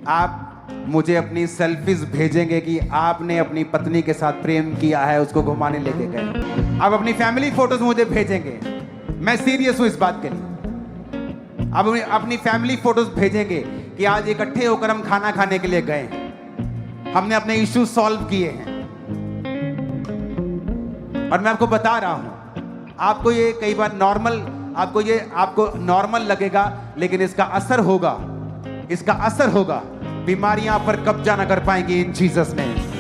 आप मुझे अपनी सेल्फीज भेजेंगे कि आपने अपनी पत्नी के साथ प्रेम किया है, उसको घुमाने लेके गए। आप अपनी फैमिली फोटोज मुझे भेजेंगे, मैं सीरियस हूं इस बात के लिए। आप अपनी फैमिली फोटोज भेजेंगे कि आज इकट्ठे होकर हम खाना खाने के लिए गए हैं, हमने अपने इश्यूज सॉल्व किए हैं। और मैं आपको बता रहा हूं, आपको ये कई बार आपको नॉर्मल लगेगा, लेकिन इसका असर होगा, बीमारियां पर कब्जा ना कर पाएंगी इन जीसस नेम।